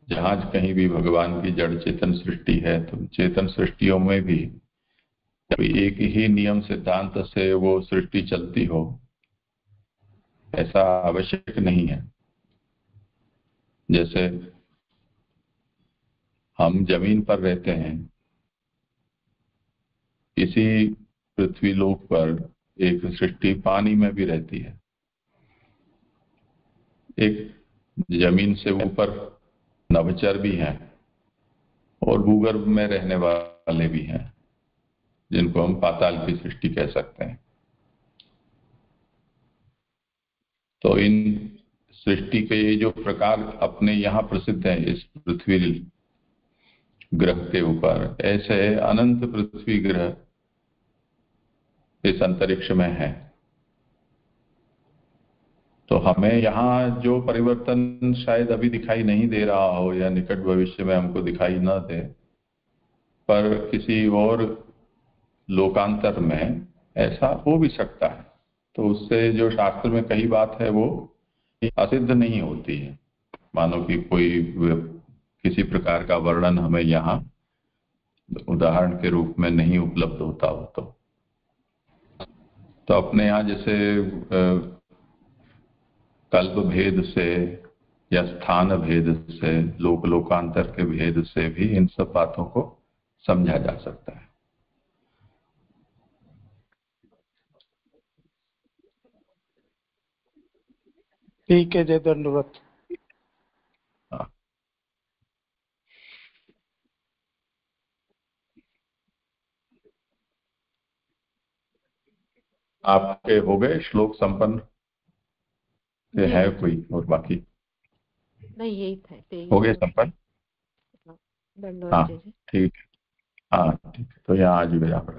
जहां कहीं भी भगवान की जड़ चेतन सृष्टि है तो चेतन सृष्टियों में भी कोई एक ही नियम सिद्धांत से वो सृष्टि चलती हो ऐसा आवश्यक नहीं है। जैसे हम जमीन पर रहते हैं, इसी पृथ्वी लोक पर एक सृष्टि पानी में भी रहती है, एक जमीन से ऊपर नभचर भी हैं और भूगर्भ में रहने वाले भी हैं जिनको हम पाताल की सृष्टि कह सकते हैं। तो इन सृष्टि के ये जो प्रकार अपने यहाँ प्रसिद्ध हैं इस पृथ्वी ग्रह के ऊपर, ऐसे अनंत पृथ्वी ग्रह इस अंतरिक्ष में है। तो हमें यहाँ जो परिवर्तन शायद अभी दिखाई नहीं दे रहा हो या निकट भविष्य में हमको दिखाई न दे, पर किसी और लोकांतर में ऐसा हो भी सकता है। तो उससे जो शास्त्र में कही बात है वो असिद्ध नहीं होती है। मानो कि कोई किसी प्रकार का वर्णन हमें यहाँ उदाहरण के रूप में नहीं उपलब्ध होता हो तो अपने यहाँ जैसे कल्प भेद से या स्थान भेद से, लोक लोकांतर के भेद से भी इन सब बातों को समझा जा सकता है। ठीक है, जय दंडवत। आपके हो गए श्लोक संपन्न ये जी है कोई और बाकी नहीं, यही था, यही हो गए था। संपन्न? दंडवत हाँ जी। ठीक है, हाँ ठीक है, तो यहाँ आज विदा